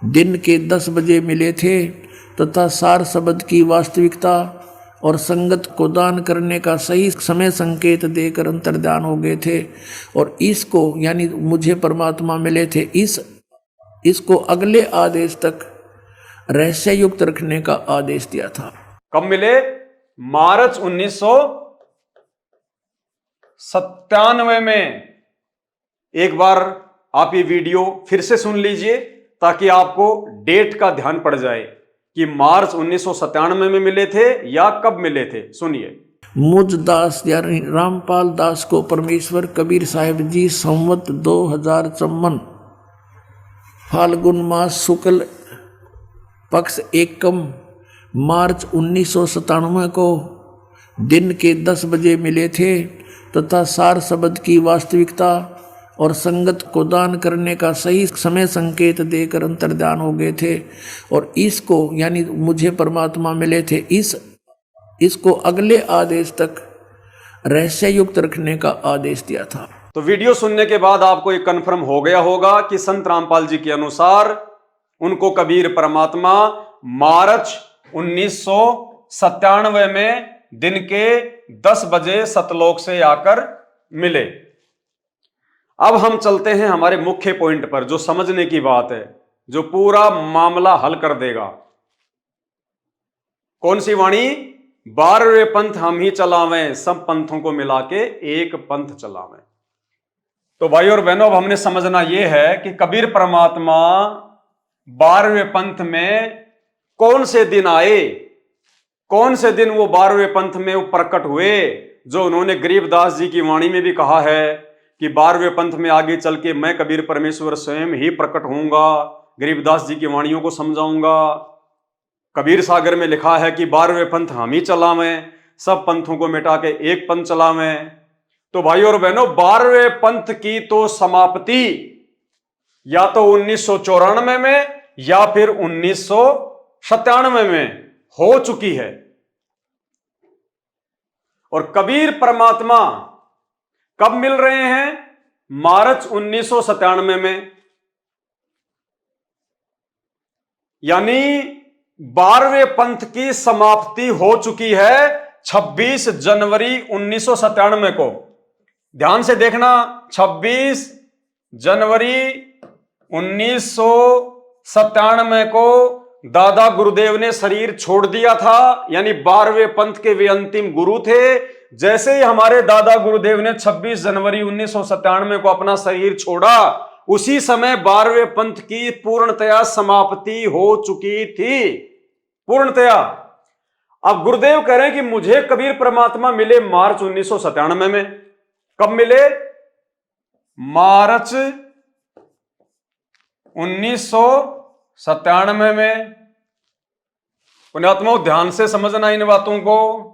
[SPEAKER 2] दिन के 10 बजे मिले थे तथा सार शब्द की वास्तविकता और संगत को दान करने का सही समय संकेत देकर अंतर्ध्यान हो गए थे। और इसको यानी मुझे परमात्मा मिले थे, इसको अगले आदेश तक रहस्य युक्त रखने का आदेश दिया था।
[SPEAKER 1] कब मिले? मार्च 1997 में। एक बार आप ये वीडियो फिर से सुन लीजिए ताकि आपको डेट का ध्यान पड़ जाए कि मार्च 1997 में मिले थे या कब मिले थे। सुनिए।
[SPEAKER 2] मुझ दास यानी रामपाल दास को परमेश्वर कबीर साहिब जी संवत 2054 फाल्गुन मास शुक्ल पक्ष एकम मार्च 1997 को दिन के 10 बजे मिले थे तथा सार शब्द की वास्तविकता और संगत को दान करने का सही समय संकेत देकर अंतर्ध्यान हो गए थे। और इसको यानी मुझे परमात्मा मिले थे, इसको अगले आदेश तक रहस्य युक्त रखने का आदेश दिया था।
[SPEAKER 1] तो वीडियो सुनने के बाद आपको ये कन्फर्म हो गया होगा कि संत रामपाल जी के अनुसार उनको कबीर परमात्मा मार्च 1997 में दिन के 10 बजे सतलोक से आकर मिले। अब हम चलते हैं हमारे मुख्य पॉइंट पर, जो समझने की बात है, जो पूरा मामला हल कर देगा। कौन सी वाणी? 12वें पंथ हम ही चलावें, सब पंथों को मिला के एक पंथ चलावें। तो भाई और बहनों, अब हमने समझना यह है कि कबीर परमात्मा 12वें पंथ में कौन से दिन आए, कौन से दिन वो 12वें पंथ में वो प्रकट हुए, जो उन्होंने गरीबदास जी की वाणी में भी कहा है कि 12वें पंथ में आगे चल के मैं कबीर परमेश्वर स्वयं ही प्रकट होऊंगा, गरीबदास जी की वाणियों को समझाऊंगा। कबीर सागर में लिखा है कि 12वें पंथ हम ही चलावें, सब पंथों को मिटा के एक पंथ चलावें। तो भाई और बहनों, 12वें पंथ की तो समाप्ति या तो 1994 में या फिर 1997 में हो चुकी है। और कबीर परमात्मा कब मिल रहे हैं? मार्च 1997 में, यानी 12वें पंथ की समाप्ति हो चुकी है 26 जनवरी 1997 को। ध्यान से देखना, 26 जनवरी 1997 को दादा गुरुदेव ने शरीर छोड़ दिया था, यानी 12वें पंथ के वे अंतिम गुरु थे। जैसे ही हमारे दादा गुरुदेव ने 26 जनवरी 1997 को अपना शरीर छोड़ा, उसी समय 12वें पंथ की पूर्णतया समाप्ति हो चुकी थी, पूर्णतया। अब गुरुदेव कह रहे हैं कि मुझे कबीर परमात्मा मिले मार्च 1997 में। कब मिले? मार्च 1997 में। पुण्यात्माओं, ध्यान से समझना इन बातों को।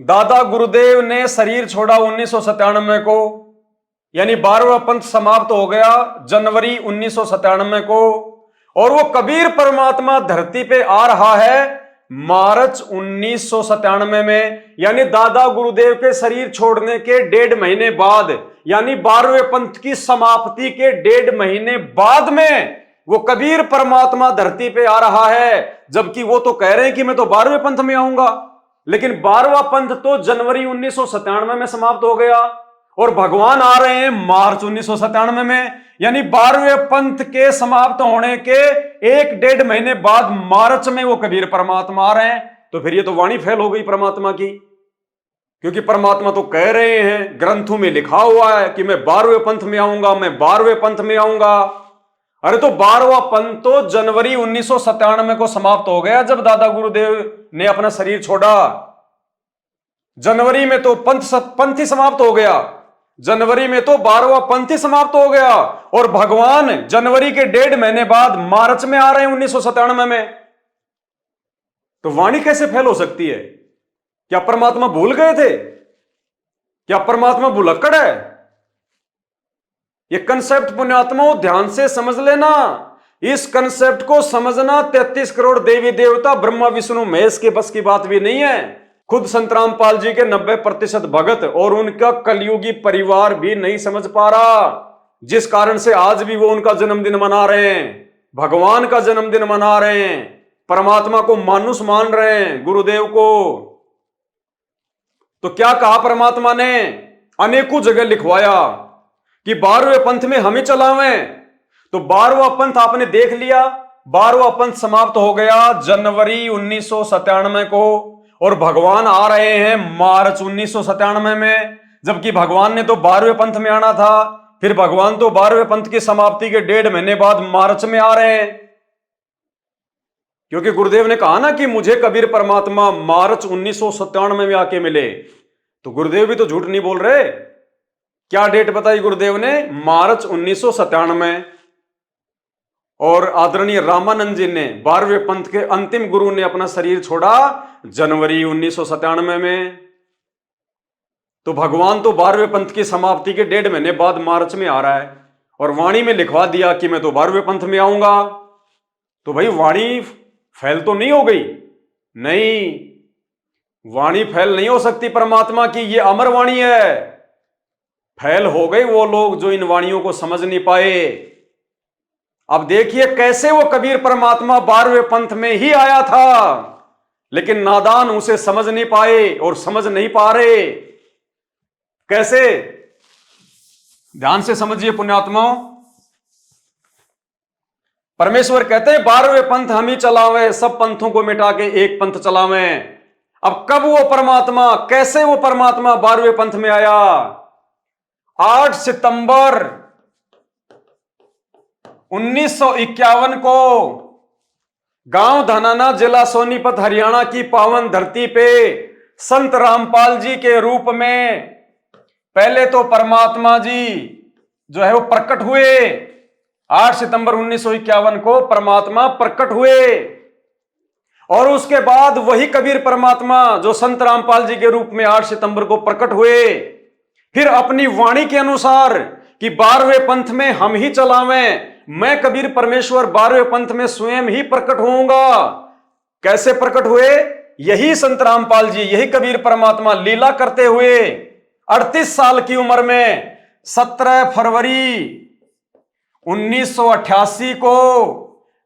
[SPEAKER 1] दादा गुरुदेव ने शरीर छोड़ा 1997 को, यानी 12वां पंथ समाप्त हो गया जनवरी 1997 को, और वो कबीर परमात्मा धरती पे आ रहा है मार्च 1997 में, यानी दादा गुरुदेव के शरीर छोड़ने के 1.5 महीने बाद, यानी 12वें पंथ की समाप्ति के 1.5 महीने बाद में वो कबीर परमात्मा धरती पे आ रहा है। जबकि वो तो कह रहे हैं कि मैं तो 12वें पंथ में आऊंगा, लेकिन 12वां पंथ तो जनवरी 1997 में समाप्त हो गया, और भगवान आ रहे हैं मार्च 1997 में, यानी 12वें पंथ के समाप्त होने के 1.5 महीने बाद मार्च में वो कबीर परमात्मा आ रहे हैं। तो फिर ये तो वाणी फेल हो गई परमात्मा की, क्योंकि परमात्मा तो कह रहे हैं, ग्रंथों में लिखा हुआ है कि मैं 12वें पंथ में आऊंगा, मैं 12वें पंथ में आऊंगा। अरे तो 12वां पंथ तो जनवरी 1997 को समाप्त हो गया, जब दादा गुरुदेव ने अपना शरीर छोड़ा। जनवरी में तो पंथ ही समाप्त हो गया, जनवरी में तो 12वां पंथ ही समाप्त हो गया, और भगवान जनवरी के 1.5 महीने बाद मार्च में आ रहे हैं 1997 में। तो वाणी कैसे फेल हो सकती है? क्या परमात्मा भूल गए थे? क्या परमात्मा भुलक्कड़ है? ये कंसेप्ट पुण्यात्माओं ध्यान से समझ लेना। इस कंसेप्ट को समझना 33 करोड़ देवी देवता ब्रह्मा विष्णु महेश के बस की बात भी नहीं है। खुद संत रामपाल जी के 90% भगत और उनका कलयुगी परिवार भी नहीं समझ पा रहा, जिस कारण से आज भी वो उनका जन्मदिन मना रहे हैं, भगवान का जन्मदिन मना रहे हैं, परमात्मा को मानुष मान रहे हैं, गुरुदेव को। तो क्या कहा परमात्मा ने? अनेकों जगह लिखवाया कि 12वें पंथ में हम ही चलावें। तो 12वां पंथ आपने देख लिया, 12वां पंथ समाप्त हो गया जनवरी 1997 को, और भगवान आ रहे हैं मार्च 1997 में, जबकि भगवान ने तो 12वें पंथ में आना था। फिर भगवान तो 12वें पंथ की समाप्ति के 1.5 महीने बाद मार्च में आ रहे हैं, क्योंकि गुरुदेव ने कहा ना कि मुझे कबीर परमात्मा मार्च 1997 में आके मिले। तो गुरुदेव भी तो झूठ नहीं बोल रहे। क्या डेट बताई गुरुदेव ने? मार्च 1997। और आदरणीय रामानंद जी ने 12वें पंथ के अंतिम गुरु ने अपना शरीर छोड़ा जनवरी 1997 में। तो भगवान तो 12वें पंथ की समाप्ति के 1.5 महीने बाद मार्च में आ रहा है और वाणी में लिखवा दिया कि मैं तो 12वें पंथ में आऊंगा। तो भाई वाणी फैल तो नहीं हो गई? नहीं, वाणी फैल नहीं हो सकती परमात्मा की, ये अमर वाणी है। फैल हो गए वो लोग जो इन वाणियों को समझ नहीं पाए। अब देखिए कैसे वो कबीर परमात्मा 12वें पंथ में ही आया था, लेकिन नादान उसे समझ नहीं पाए और समझ नहीं पा रहे। कैसे? ध्यान से समझिए पुण्यात्माओं। परमेश्वर कहते हैं 12वें पंथ हम ही चलावे, सब पंथों को मिटा के एक पंथ चलावे। अब कब वो परमात्मा, कैसे वो परमात्मा 12वें पंथ में आया? 8 सितंबर 1951 को गांव धनाना, जिला सोनीपत, हरियाणा की पावन धरती पे संत रामपाल जी के रूप में पहले तो परमात्मा जी जो है वो प्रकट हुए। 8 सितंबर 1951 को परमात्मा प्रकट हुए और उसके बाद वही कबीर परमात्मा जो संत रामपाल जी के रूप में 8 सितंबर को प्रकट हुए, फिर अपनी वाणी के अनुसार कि 12वें पंथ में हम ही चलावें, मैं कबीर परमेश्वर 12वें पंथ में स्वयं ही प्रकट होऊंगा। कैसे प्रकट हुए? यही संत रामपाल जी, यही कबीर परमात्मा लीला करते हुए 38 साल की उम्र में 17 फरवरी 1988 को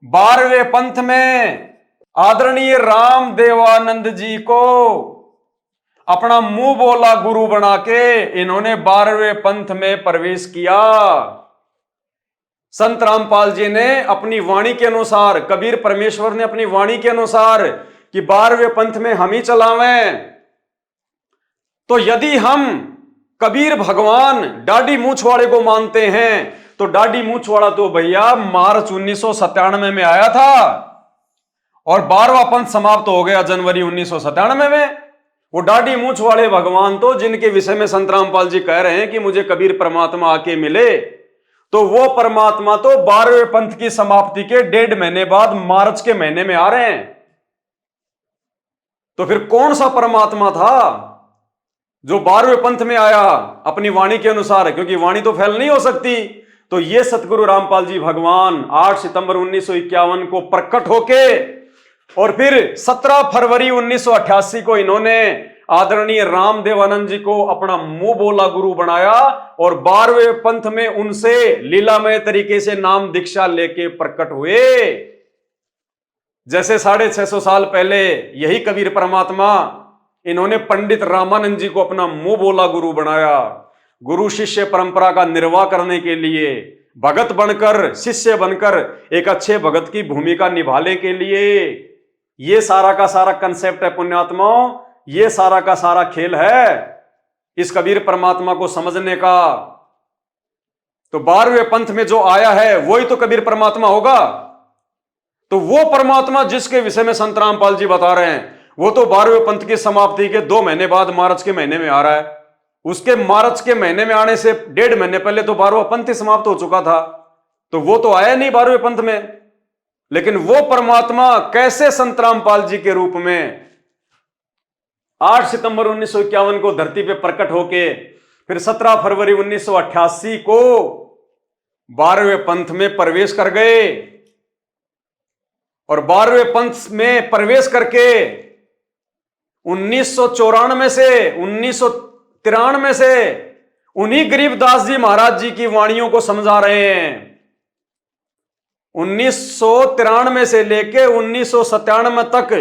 [SPEAKER 1] 12वें पंथ में आदरणीय राम देवानंद जी को अपना मुंह बोला गुरु बना के इन्होंने 12वें पंथ में प्रवेश किया। संत रामपाल जी ने अपनी वाणी के अनुसार, कबीर परमेश्वर ने अपनी वाणी के अनुसार कि 12वें पंथ में हम ही चलावें। तो यदि हम कबीर भगवान डाडी मूछ वाले को मानते हैं तो डाडी मूछ वाला तो भैया मार्च 1997 में आया था और 12वां पंथ समाप्त हो गया जनवरी 1997 में। वो डाडी मूछ वाले भगवान तो जिनके विषय में संत रामपाल जी कह रहे हैं कि मुझे कबीर परमात्मा आके मिले, तो वो परमात्मा तो 12वें पंथ की समाप्ति के 1.5 महीने बाद मार्च के महीने में आ रहे हैं। तो फिर कौन सा परमात्मा था जो 12वें पंथ में आया अपनी वाणी के अनुसार? क्योंकि वाणी तो फैल नहीं हो सकती। तो ये सतगुरु रामपाल जी भगवान 8 सितंबर 1951 को प्रकट होके और फिर 17 फरवरी 1988 को इन्होंने आदरणीय राम देवानंद जी को अपना मुंह बोला गुरु बनाया और 12वें पंथ में उनसे लीलामय तरीके से नाम दीक्षा लेके प्रकट हुए। जैसे 650 साल पहले यही कबीर परमात्मा इन्होंने पंडित रामानंद जी को अपना मुंह बोला गुरु बनाया, गुरु शिष्य परंपरा का निर्वाह करने के लिए, भगत बनकर, शिष्य बनकर एक अच्छे भगत की भूमिका निभाने के लिए। ये सारा का सारा कंसेप्ट है पुण्यात्माओं, ये सारा का सारा खेल है इस कबीर परमात्मा को समझने का। तो 12वें पंथ में जो आया है वही तो कबीर परमात्मा होगा। तो वो परमात्मा जिसके विषय में संत रामपाल जी बता रहे हैं वो तो 12वें पंथ की समाप्ति के 2 महीने बाद मार्च के महीने में आ रहा है। उसके मार्च के महीने में आने से 1.5 महीने पहले तो 12वां पंथ ही समाप्त हो चुका था, तो वो तो आया नहीं 12वें पंथ में। लेकिन वो परमात्मा कैसे संत रामपाल जी के रूप में 8 सितंबर 1951 को धरती पे प्रकट होके फिर 17 फरवरी 1988 को 12वें पंथ में प्रवेश कर गए और 12वें पंथ में प्रवेश करके 1994 से 1993 से उन्हीं गरीबदास जी महाराज जी की वाणियों को समझा रहे हैं। 1993 से लेके 1997 तक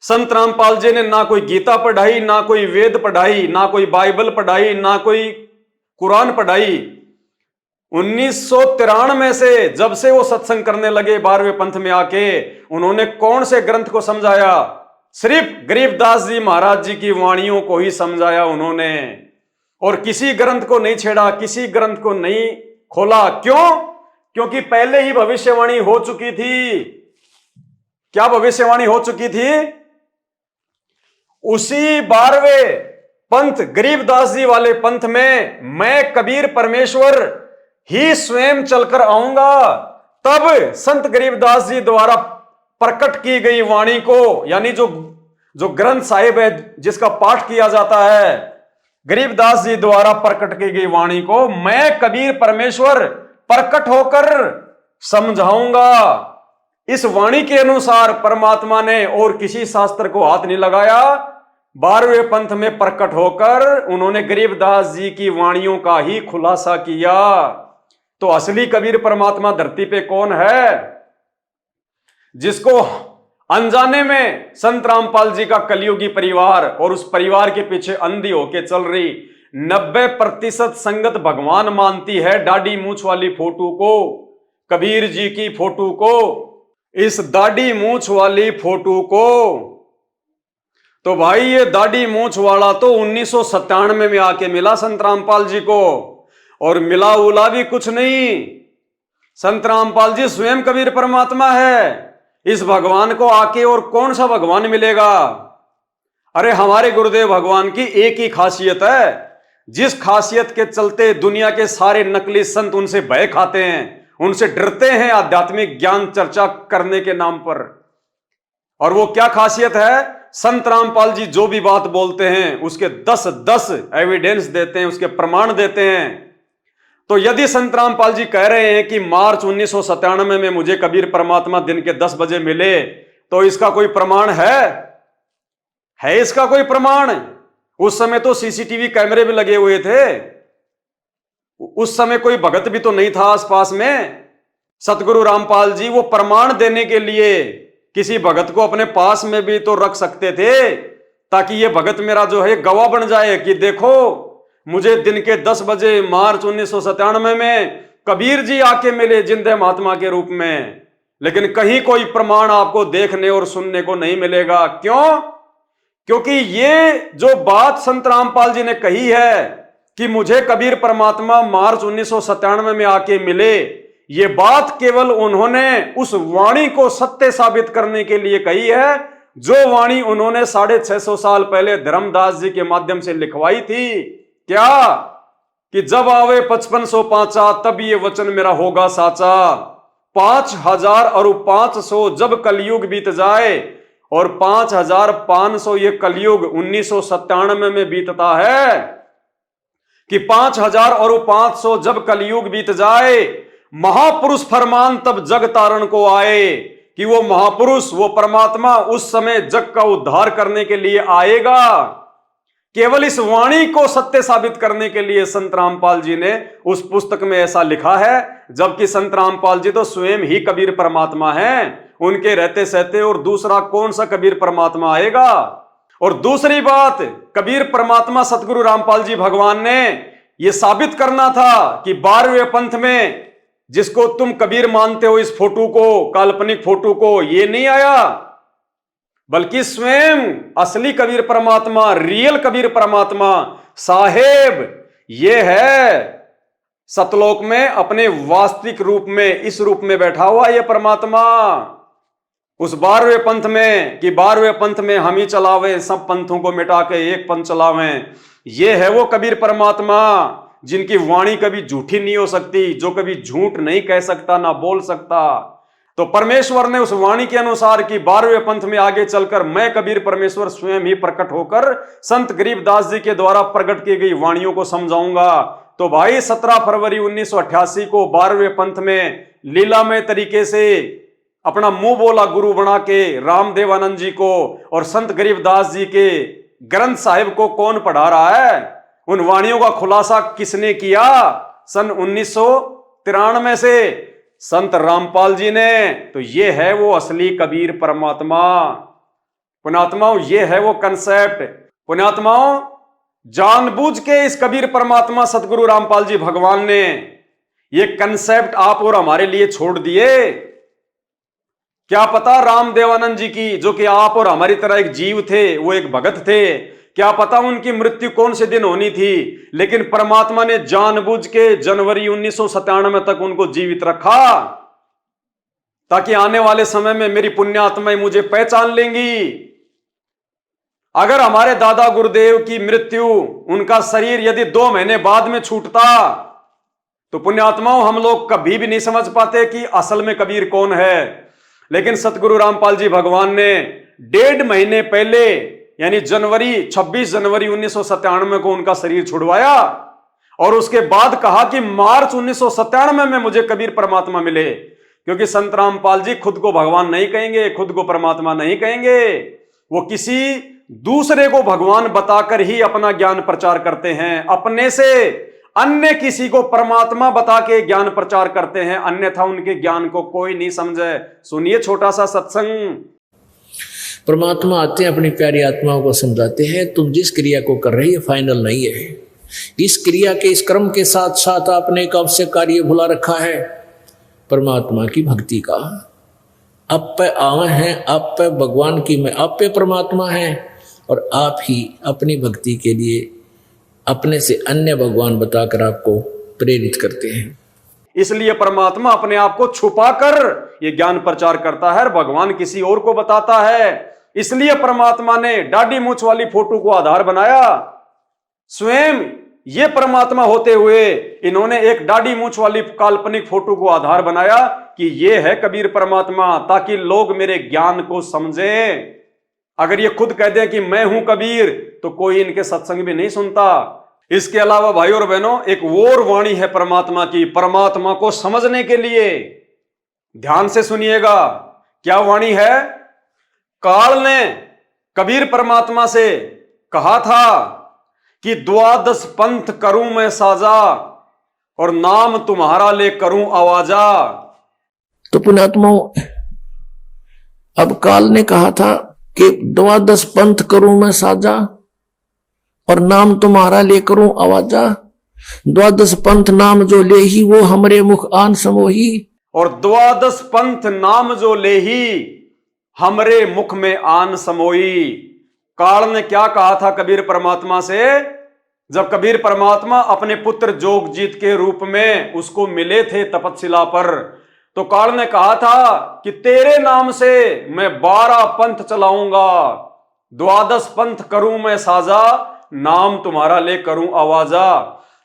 [SPEAKER 1] संत रामपाल जी ने ना कोई गीता पढ़ाई, ना कोई वेद पढ़ाई, ना कोई बाइबल पढ़ाई, ना कोई कुरान पढ़ाई। 1993 से जब से वो सत्संग करने लगे 12वें पंथ में आके, उन्होंने कौन से ग्रंथ को समझाया? सिर्फ गरीबदास जी महाराज जी की वाणियों को ही समझाया उन्होंने, और किसी ग्रंथ को नहीं छेड़ा, किसी ग्रंथ को नहीं खोला। क्यों? क्योंकि पहले ही भविष्यवाणी हो चुकी थी। क्या भविष्यवाणी हो चुकी थी? उसी 12वें पंथ गरीबदास जी वाले पंथ में मैं कबीर परमेश्वर ही स्वयं चलकर आऊंगा, तब संत गरीबदास जी द्वारा प्रकट की गई वाणी को, यानी जो जो ग्रंथ साहिब है जिसका पाठ किया जाता है, गरीबदास जी द्वारा प्रकट की गई वाणी को मैं कबीर परमेश्वर प्रकट होकर समझाऊंगा। इस वाणी के अनुसार परमात्मा ने और किसी शास्त्र को हाथ नहीं लगाया। 12वें पंथ में प्रकट होकर उन्होंने गरीबदास जी की वाणियों का ही खुलासा किया। तो असली कबीर परमात्मा धरती पे कौन है? जिसको अनजाने में संत रामपाल जी का कलयुगी परिवार और उस परिवार के पीछे अंधी होके चल रही 90% संगत भगवान मानती है। दाढ़ी मूछ वाली फोटो को, कबीर जी की फोटो को, इस दाढ़ी मूछ वाली फोटो को। तो भाई ये दाढ़ी मूछ वाला तो 1997 में आके मिला संत रामपाल जी को, और मिला उला भी कुछ नहीं। संत रामपाल जी स्वयं कबीर परमात्मा है। इस भगवान को आके और कौन सा भगवान मिलेगा? अरे हमारे गुरुदेव भगवान की एक ही खासियत है, जिस खासियत के चलते दुनिया के सारे नकली संत उनसे भय खाते हैं, उनसे डरते हैं आध्यात्मिक ज्ञान चर्चा करने के नाम पर। और वो क्या खासियत है? संत रामपाल जी जो भी बात बोलते हैं उसके 10 एविडेंस देते हैं, उसके प्रमाण देते हैं। तो यदि संत रामपाल जी कह रहे हैं कि मार्च 1997 में मुझे कबीर परमात्मा दिन के 10 बजे मिले, तो इसका कोई प्रमाण है इसका कोई प्रमाण? उस समय तो सीसीटीवी कैमरे भी लगे हुए थे, उस समय कोई भगत भी तो नहीं था आसपास में। सतगुरु रामपाल जी वो प्रमाण देने के लिए किसी भगत को अपने पास में भी तो रख सकते थे, ताकि ये भगत मेरा जो है गवाह बन जाए कि देखो मुझे दिन के 10 बजे मार्च 1997 में कबीर जी आके मिले जिंदे महात्मा के रूप में। लेकिन कहीं कोई प्रमाण आपको देखने और सुनने को नहीं मिलेगा। क्यों? क्योंकि ये जो बात संत रामपाल जी ने कही है कि मुझे कबीर परमात्मा मार्च 1997 में आके मिले, ये बात केवल उन्होंने उस वाणी को सत्य साबित करने के लिए कही है, जो वाणी उन्होंने 650 साल पहले धर्मदास जी के माध्यम से लिखवाई थी। क्या? कि जब आवे 5505 तब ये वचन मेरा होगा साचा। 5000 और 500 जब कलयुग बीत जाए, और 5500 ये कलयुग 1997 में बीतता है, कि 5000 और 500 जब कलयुग बीत जाए, महापुरुष फरमान तब जग तारण को आए। कि वो महापुरुष, वो परमात्मा उस समय जग का उद्धार करने के लिए आएगा। केवल इस वाणी को सत्य साबित करने के लिए संत रामपाल जी ने उस पुस्तक में ऐसा लिखा है, जबकि संत रामपाल जी तो स्वयं ही कबीर परमात्मा हैं, उनके रहते सहते और दूसरा कौन सा कबीर परमात्मा आएगा। और दूसरी बात, कबीर परमात्मा सतगुरु रामपाल जी भगवान ने यह साबित करना था कि 12वें पंथ में जिसको तुम कबीर मानते हो, इस फोटो को, काल्पनिक फोटो को, ये नहीं आया, बल्कि स्वयं असली कबीर परमात्मा, रियल कबीर परमात्मा साहेब ये है सतलोक में अपने वास्तविक रूप में, इस रूप में बैठा हुआ ये परमात्मा। उस 12वें पंथ में कि 12वें पंथ में हम ही चलावे, सब पंथों को मिटा के एक पंथ चलावे, ये है वो कबीर परमात्मा जिनकी वाणी कभी झूठी नहीं हो सकती, जो कभी झूठ नहीं कह सकता, ना बोल सकता। तो परमेश्वर ने उस वाणी के अनुसार कि 12वें पंथ में आगे चलकर मैं कबीर परमेश्वर स्वयं ही प्रकट होकर संत गरीबदास जी के द्वारा प्रकट की गई वाणियों को समझाऊंगा। तो भाई 17 फरवरी 1988 को 12वें पंथ में लीलामय तरीके से अपना मुंह बोला गुरु बना के रामदेवानंद जी को और संत गरीबदास जी के ग्रंथ साहिब को कौन पढ़ा रहा है? उन वाणियों का खुलासा किसने किया? सन 1993 से संत रामपाल जी ने। तो ये है वो असली कबीर परमात्मा। पुण्यात्माओं, ये है वो कंसेप्ट। पुण्यात्माओं, जानबूझ के इस कबीर परमात्मा सतगुरु रामपाल जी भगवान ने ये कंसेप्ट आप और हमारे लिए छोड़ दिए। क्या पता रामदेवानंद जी की, जो कि आप और हमारी तरह एक जीव थे, वो एक भगत थे, क्या पता उनकी मृत्यु कौन से दिन होनी थी, लेकिन परमात्मा ने जानबूझ के जनवरी 1997 तक उनको जीवित रखा, ताकि आने वाले समय में मेरी पुण्यात्माएं मुझे पहचान लेंगी। अगर हमारे दादा गुरुदेव की मृत्यु, उनका शरीर यदि 2 महीने बाद में छूटता, तो पुण्यात्माओं, हम लोग कभी भी नहीं समझ पाते कि असल में कबीर कौन है। लेकिन सतगुरु रामपाल जी भगवान ने 1.5 महीने पहले यानी 26 जनवरी 1997 को उनका शरीर छुड़वाया और उसके बाद कहा कि मार्च 1997 में मुझे कबीर परमात्मा मिले। क्योंकि संत रामपाल जी खुद को भगवान नहीं कहेंगे, खुद को परमात्मा नहीं कहेंगे, वो किसी दूसरे को भगवान बताकर ही अपना ज्ञान प्रचार करते हैं। अपने से अन्य किसी को परमात्मा बता के ज्ञान प्रचार करते हैं, अन्यथा उनके ज्ञान को कोई नहीं समझे। सुनिए छोटा सा सत्संग।
[SPEAKER 2] परमात्मा आते हैं, अपनी प्यारी आत्माओं को समझाते हैं, तुम जिस क्रिया को कर रही है फाइनल नहीं है। इस क्रिया के, इस कर्म के साथ साथ आपने एक अवश्य कार्य भुला रखा है, परमात्मा की भक्ति का। आप पे आवे हैं, आप पे भगवान की में, आप पे परमात्मा है और आप ही अपनी भक्ति के लिए अपने से अन्य भगवान बताकर आपको प्रेरित करते हैं।
[SPEAKER 1] इसलिए परमात्मा अपने आप को छुपाकर ये ज्ञान प्रचार करता है, भगवान किसी और को बताता है। इसलिए परमात्मा ने दाढ़ी मूंछ वाली फोटो को आधार बनाया। स्वयं ये परमात्मा होते हुए इन्होंने एक दाढ़ी मूंछ वाली काल्पनिक फोटो को आधार बनाया कि ये है कबीर परमात्मा, ताकि लोग मेरे ज्ञान को समझें। अगर ये खुद कह दें कि मैं हूं कबीर, तो कोई इनके सत्संग भी नहीं सुनता। इसके अलावा भाई और बहनों, एक और वाणी है परमात्मा की, परमात्मा को समझने के लिए। ध्यान से सुनिएगा, क्या वाणी है। काल ने कबीर परमात्मा से कहा था कि 12 पंथ करूं मैं साजा और नाम तुम्हारा ले करूं आवाजा।
[SPEAKER 2] तो पुण्यात्माओं, अब काल ने कहा था कि 12 पंथ करूं मैं साजा और नाम तुम्हारा ले करूं आवाजा। 12 पंथ नाम जो ले ही वो हमरे मुख आन समोही।
[SPEAKER 1] और 12 पंथ नाम जो ले ही हमरे मुख में आन समोई। काल ने क्या कहा था कबीर परमात्मा से, जब कबीर परमात्मा अपने पुत्र जोगजीत के रूप में उसको मिले थे तपस्या पर, तो काल ने कहा था कि तेरे नाम से मैं 12 पंथ चलाऊंगा, 12 पंथ करूं मैं साजा, नाम तुम्हारा ले करूं आवाजा।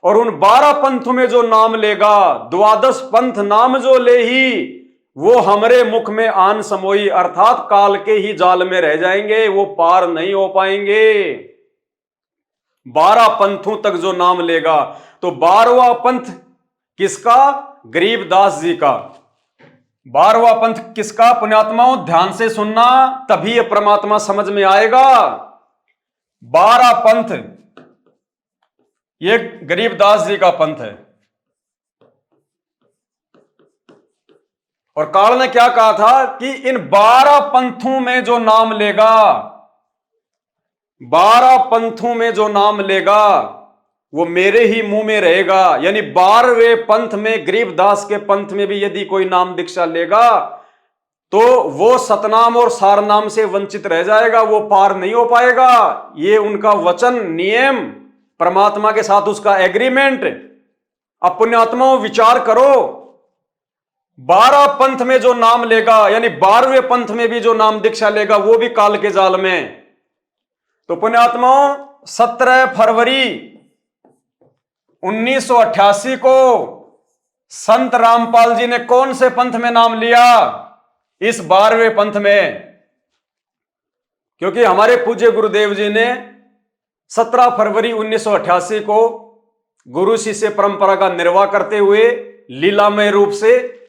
[SPEAKER 1] और उन 12 पंथ में जो नाम लेगा, 12 पंथ नाम जो ले ही वो हमरे मुख में आन समोई, अर्थात काल के ही जाल में रह जाएंगे, वो पार नहीं हो पाएंगे। 12 पंथों तक जो नाम लेगा, तो 12वां पंथ किसका? गरीबदास जी का। 12वां पंथ किसका? पुण्यात्माओं ध्यान से सुनना, तभी ये परमात्मा समझ में आएगा। 12 पंथ ये गरीबदास जी का पंथ है। और काल ने क्या कहा था कि इन 12 पंथों में जो नाम लेगा, 12 पंथों में जो नाम लेगा वो मेरे ही मुंह में रहेगा। यानी 12वें पंथ में, गरीबदास के पंथ में भी यदि कोई नाम दीक्षा लेगा तो वो सतनाम और सारनाम से वंचित रह जाएगा, वो पार नहीं हो पाएगा। ये उनका वचन, नियम, परमात्मा के साथ उसका एग्रीमेंट। अब पुण्यात्माओं विचार करो, 12 पंथ में जो नाम लेगा, यानी 12वें पंथ में भी जो नाम दीक्षा लेगा, वो भी काल के जाल में। तो पुण्यात्माओं 17 फरवरी 1988 को संत रामपाल जी ने कौन से पंथ में नाम लिया? इस 12वें पंथ में। क्योंकि हमारे पूज्य गुरुदेव जी ने 17 फरवरी 1988 को गुरु शिष्य परंपरा का निर्वाह करते हुए लीलामय रूप से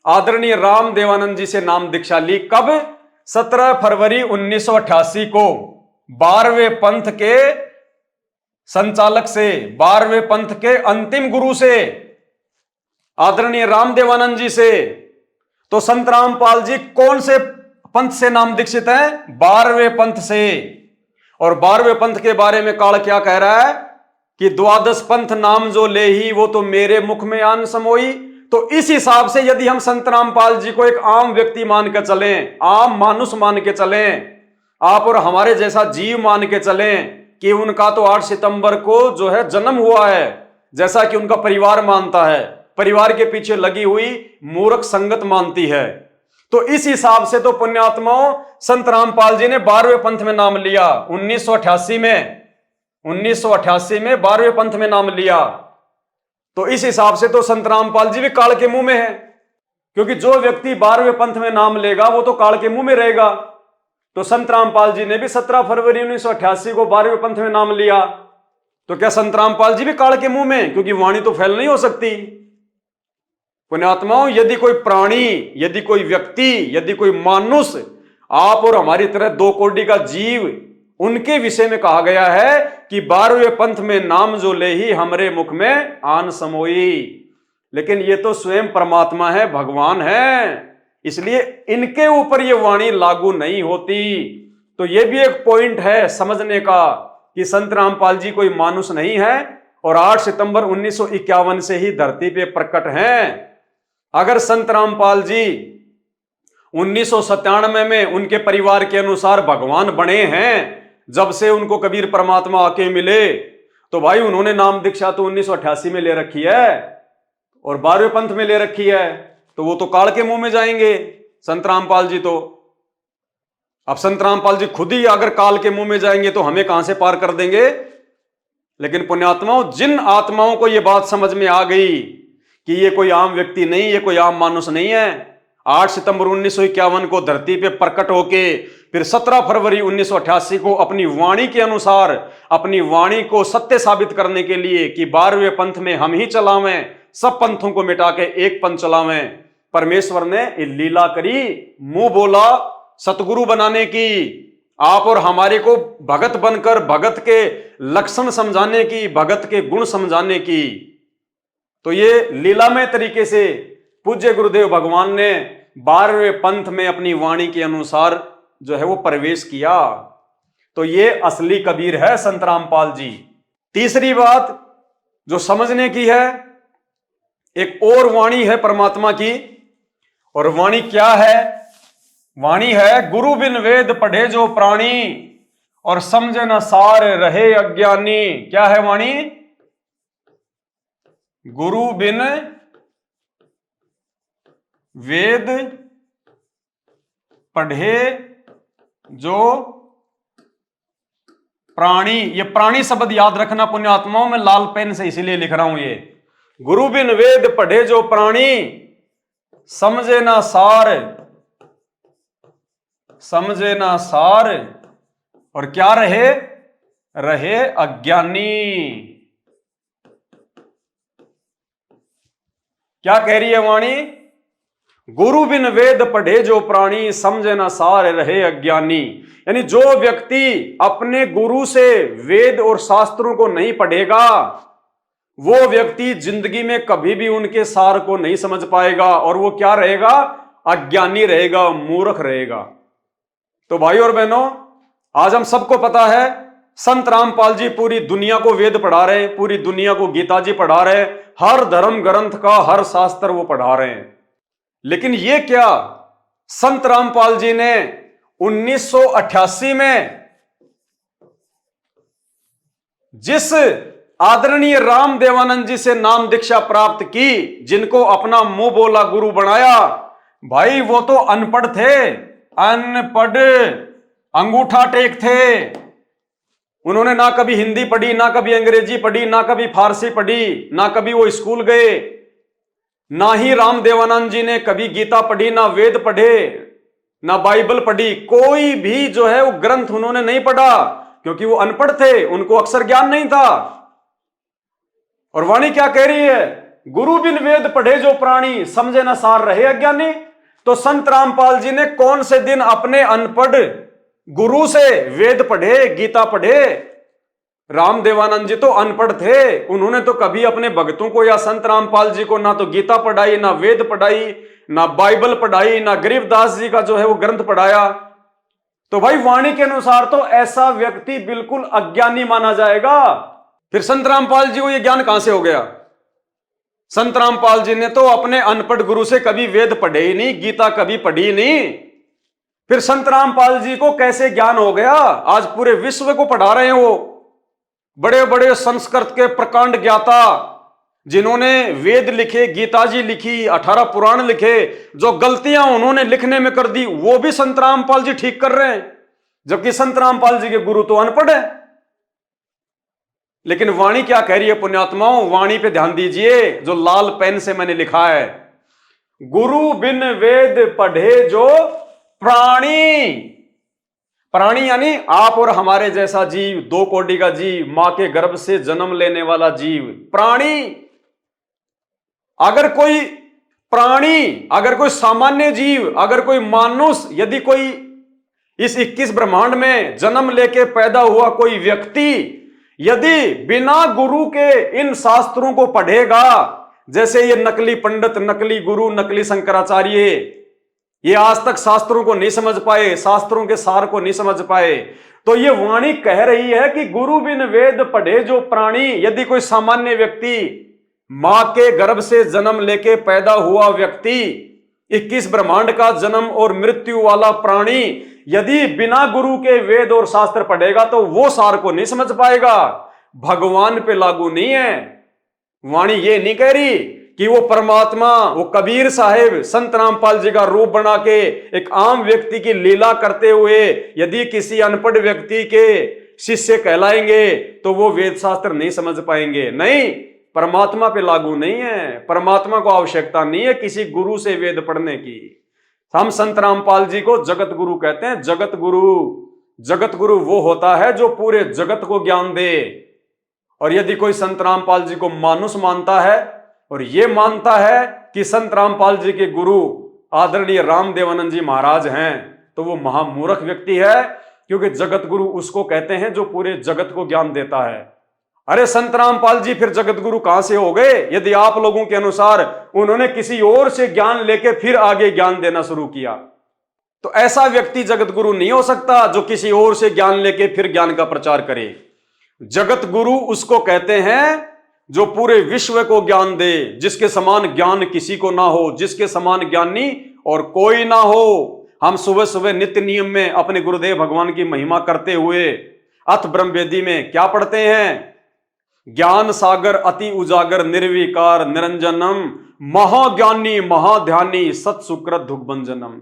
[SPEAKER 1] आदरणीय राम देवानंद जी से नाम दीक्षा ली। कब? 17 फरवरी 1988 को 12वें पंथ के संचालक से, 12वें पंथ के अंतिम गुरु से, आदरणीय राम देवानंद जी से। तो संत रामपाल जी कौन से पंथ से नाम दीक्षित हैं? 12वें पंथ से। और 12वें पंथ के बारे में काल क्या कह रहा है कि 12 पंथ नाम जो ले ही वो तो मेरे मुख में आन समोई। तो इस हिसाब से यदि हम संत रामपाल जी को एक आम व्यक्ति मान के चलें, आम मानुष मान के चलें, आप और हमारे जैसा जीव मान के चलें कि उनका तो 8 सितंबर को जो है जन्म हुआ है, जैसा कि उनका परिवार मानता है, परिवार के पीछे लगी हुई मूर्ख संगत मानती है, तो इस हिसाब से तो पुण्यात्माओं संत रामपाल जी ने 12वें पंथ में नाम लिया। 1988 में 12वें पंथ में नाम लिया। तो इस हिसाब से तो संत रामपाल जी भी काल के मुंह में है, क्योंकि जो व्यक्ति 12वें पंथ में नाम लेगा वो तो काल के मुंह में रहेगा। तो संत रामपाल जी ने भी 17 फरवरी 1988 को 12वें पंथ में नाम लिया, तो क्या संत रामपाल जी भी काल के मुंह में? क्योंकि वाणी तो फैल नहीं हो सकती। पुण्यात्माओं, यदि कोई प्राणी, यदि कोई व्यक्ति, यदि कोई मानुष, आप और हमारी तरह 2 कोटि का जीव, उनके विषय में कहा गया है कि 12वें पंथ में नाम जो ले ही हमरे मुख में आन समोई। लेकिन ये तो स्वयं परमात्मा है, भगवान है, इसलिए इनके ऊपर ये वाणी लागू नहीं होती। तो ये भी एक पॉइंट है समझने का कि संत रामपाल जी कोई मानुष नहीं है और 8 सितंबर 1951 से ही धरती पे प्रकट हैं। अगर संत रामपाल जी 1997 में उनके परिवार के अनुसार भगवान बने हैं, जब से उनको कबीर परमात्मा आके मिले, तो भाई उन्होंने नाम दीक्षा तो 1988 में ले रखी है और 12वें पंथ में ले रखी है, तो वो तो काल के मुंह में जाएंगे संत रामपाल जी। तो अब संत रामपाल जी खुद ही अगर काल के मुंह में जाएंगे तो हमें कहां से पार कर देंगे। लेकिन पुण्यात्माओं, जिन आत्माओं को यह बात समझ में आ गई कि ये कोई आम व्यक्ति नहीं, ये कोई आम मानुष नहीं है, 8 सितंबर 1951 को धरती पे प्रकट होके फिर 17 फरवरी 1988 को अपनी वाणी के अनुसार, अपनी वाणी को सत्य साबित करने के लिए कि 12वें पंथ में हम ही चलावें, सब पंथों को मिटा के एक पंथ चलावें, परमेश्वर ने लीला करी, मुंह बोला सतगुरु बनाने की, आप और हमारे को भगत बनकर भगत के लक्षण समझाने की, भगत के गुण समझाने की। तो ये लीलामय तरीके से पूज्य गुरुदेव भगवान ने 12वें पंथ में अपनी वाणी के अनुसार जो है वो प्रवेश किया। तो ये असली कबीर है संत रामपाल जी। तीसरी बात जो समझने की है, एक और वाणी है परमात्मा की, और वाणी क्या है? वाणी है, गुरु बिन वेद पढ़े जो प्राणी और समझे न सार रहे अज्ञानी। क्या है वाणी? गुरु बिन वेद पढ़े जो प्राणी। ये प्राणी शब्द याद रखना पुण्यात्माओं, में लाल पेन से इसीलिए लिख रहा हूं ये। गुरु बिन वेद पढ़े जो प्राणी समझे ना सार, समझे ना सार, और क्या रहे? रहे अज्ञानी। क्या कह रही है वाणी? गुरु बिन वेद पढ़े जो प्राणी समझे ना सार रहे अज्ञानी। यानी जो व्यक्ति अपने गुरु से वेद और शास्त्रों को नहीं पढ़ेगा, वो व्यक्ति जिंदगी में कभी भी उनके सार को नहीं समझ पाएगा, और वो क्या रहेगा? अज्ञानी रहेगा, मूर्ख रहेगा। तो भाई और बहनों, आज हम सबको पता है संत रामपाल जी पूरी दुनिया को वेद पढ़ा रहे हैं, पूरी दुनिया को गीता जी पढ़ा रहे हैं, हर धर्म ग्रंथ का हर शास्त्र वो पढ़ा रहे हैं। लेकिन ये क्या, संत रामपाल जी ने 1988 में जिस आदरणीय राम देवानंद जी से नाम दीक्षा प्राप्त की, जिनको अपना मुंह बोला गुरु बनाया, भाई वो तो अनपढ़ थे, अनपढ़ अंगूठा टेक थे। उन्होंने ना कभी हिंदी पढ़ी, ना कभी अंग्रेजी पढ़ी, ना कभी फारसी पढ़ी, ना कभी वो स्कूल गए, ना ही राम देवानंद जी ने कभी गीता पढ़ी, ना वेद पढ़े, ना बाइबल पढ़ी। कोई भी जो है वो ग्रंथ उन्होंने नहीं पढ़ा, क्योंकि वो अनपढ़ थे, उनको अक्षर ज्ञान नहीं था। और वाणी क्या कह रही है? गुरु बिन वेद पढ़े जो प्राणी समझे न सार रहे अज्ञानी। तो संत रामपाल जी ने कौन से दिन अपने अनपढ़ गुरु से वेद पढ़े, गीता पढ़े? राम देवानंद जी तो अनपढ़ थे, उन्होंने तो कभी अपने भक्तों को या संत रामपाल जी को ना तो गीता पढ़ाई, ना वेद पढ़ाई, ना बाइबल पढ़ाई, ना गरीबदास जी का जो है वो ग्रंथ पढ़ाया। तो भाई वाणी के अनुसार तो ऐसा व्यक्ति बिल्कुल अज्ञानी माना जाएगा। फिर संत रामपाल जी को यह ज्ञान कहां से हो गया? संत रामपाल जी ने तो अपने अनपढ़ गुरु से कभी वेद पढ़े ही नहीं, गीता कभी पढ़ी नहीं। फिर संत रामपाल जी को कैसे ज्ञान हो गया? आज पूरे विश्व को पढ़ा रहे हैं वो, बड़े बड़े संस्कृत के प्रकांड ज्ञाता, जिन्होंने वेद लिखे, गीता जी लिखी, 18 पुराण लिखे। जो गलतियां उन्होंने लिखने में कर दी वो भी संत रामपाल जी ठीक कर रहे हैं, जबकि संत रामपाल जी के गुरु तो अनपढ़ है। लेकिन वाणी क्या कह रही है पुण्यात्माओं? वाणी पे ध्यान दीजिए, जो लाल पेन से मैंने लिखा है, गुरु बिन वेद पढ़े जो प्राणी। प्राणी यानी आप और हमारे जैसा जीव, 2 कोटि का जीव, मां के गर्भ से जन्म लेने वाला जीव, प्राणी। अगर कोई प्राणी, अगर कोई सामान्य जीव, अगर कोई मानुष, यदि कोई इस 21 ब्रह्मांड में जन्म लेके पैदा हुआ कोई व्यक्ति यदि बिना गुरु के इन शास्त्रों को पढ़ेगा, जैसे ये नकली पंडित, नकली गुरु, नकली शंकराचार्य, ये आज तक शास्त्रों को नहीं समझ पाए, शास्त्रों के सार को नहीं समझ पाए, तो ये वाणी कह रही है कि गुरु बिन वेद पढ़े जो प्राणी। यदि कोई सामान्य व्यक्ति, मां के गर्भ से जन्म लेके पैदा हुआ व्यक्ति, 21 ब्रह्मांड का जन्म और मृत्यु वाला प्राणी, यदि बिना गुरु के वेद और शास्त्र पढ़ेगा तो वो सार को नहीं समझ पाएगा, भगवान पे लागू नहीं है। वाणी ये नहीं कह रही कि वो परमात्मा, वो कबीर साहेब संत रामपाल जी का रूप बना के एक आम व्यक्ति की लीला करते हुए यदि किसी अनपढ़ व्यक्ति के शिष्य कहलाएंगे तो वो वेद शास्त्र नहीं समझ पाएंगे। नहीं, परमात्मा पे लागू नहीं है। परमात्मा को आवश्यकता नहीं है किसी गुरु से वेद पढ़ने की। हम संत रामपाल जी को जगत गुरु कहते हैं। जगत गुरु, जगत गुरु वो होता है जो पूरे जगत को ज्ञान दे। और यदि कोई संत रामपाल जी को मानुष मानता है और ये मानता है कि संत रामपाल जी के गुरु आदरणीय रामदेवानंद जी महाराज हैं, तो वो महामूर्ख व्यक्ति है, क्योंकि जगत गुरु उसको कहते हैं जो पूरे जगत को ज्ञान देता है। अरे संत रामपाल जी फिर जगत गुरु कहां से हो गए? यदि आप लोगों के अनुसार उन्होंने किसी और से ज्ञान लेके फिर आगे ज्ञान देना शुरू किया, तो ऐसा व्यक्ति जगत गुरु नहीं हो सकता जो किसी और से ज्ञान लेके फिर ज्ञान का प्रचार करे। जगत गुरु उसको कहते हैं जो पूरे विश्व को ज्ञान दे, जिसके समान ज्ञान किसी को ना हो, जिसके समान ज्ञानी और कोई ना हो। हम सुबह सुबह नित्य नियम में अपने गुरुदेव भगवान की महिमा करते हुए अथ ब्रह्मवेदी में क्या पढ़ते हैं? ज्ञान सागर अति उजागर निर्विकार निरंजनम महाज्ञानी महाध्यानी सत्सुकृत दुग्भंजनम।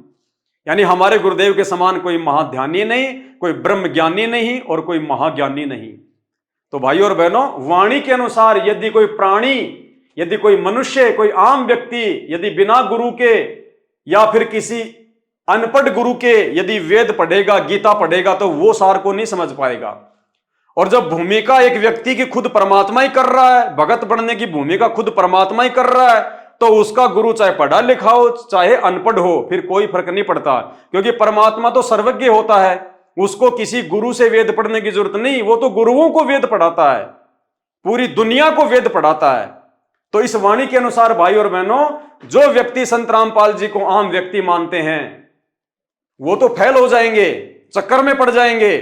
[SPEAKER 1] यानी हमारे गुरुदेव के समान कोई महाध्यानी नहीं, कोई ब्रह्म ज्ञानी नहीं और कोई महाज्ञानी नहीं। तो भाइयों और बहनों, वाणी के अनुसार यदि कोई प्राणी, यदि कोई मनुष्य, कोई आम व्यक्ति यदि बिना गुरु के या फिर किसी अनपढ़ गुरु के यदि वेद पढ़ेगा, गीता पढ़ेगा, तो वो सार को नहीं समझ पाएगा। और जब भूमिका एक व्यक्ति की खुद परमात्मा ही कर रहा है, भगत बनने की भूमिका खुद परमात्मा ही कर रहा है, तो उसका गुरु चाहे पढ़ा लिखा हो चाहे अनपढ़ हो, फिर कोई फर्क नहीं पड़ता, क्योंकि परमात्मा तो सर्वज्ञ होता है। उसको किसी गुरु से वेद पढ़ने की जरूरत नहीं, वो तो गुरुओं को वेद पढ़ाता है, पूरी दुनिया को वेद पढ़ाता है। तो इस वाणी के अनुसार भाई और बहनों, जो व्यक्ति संत रामपाल जी को आम व्यक्ति मानते हैं वो तो फेल हो जाएंगे, चक्कर में पड़ जाएंगे।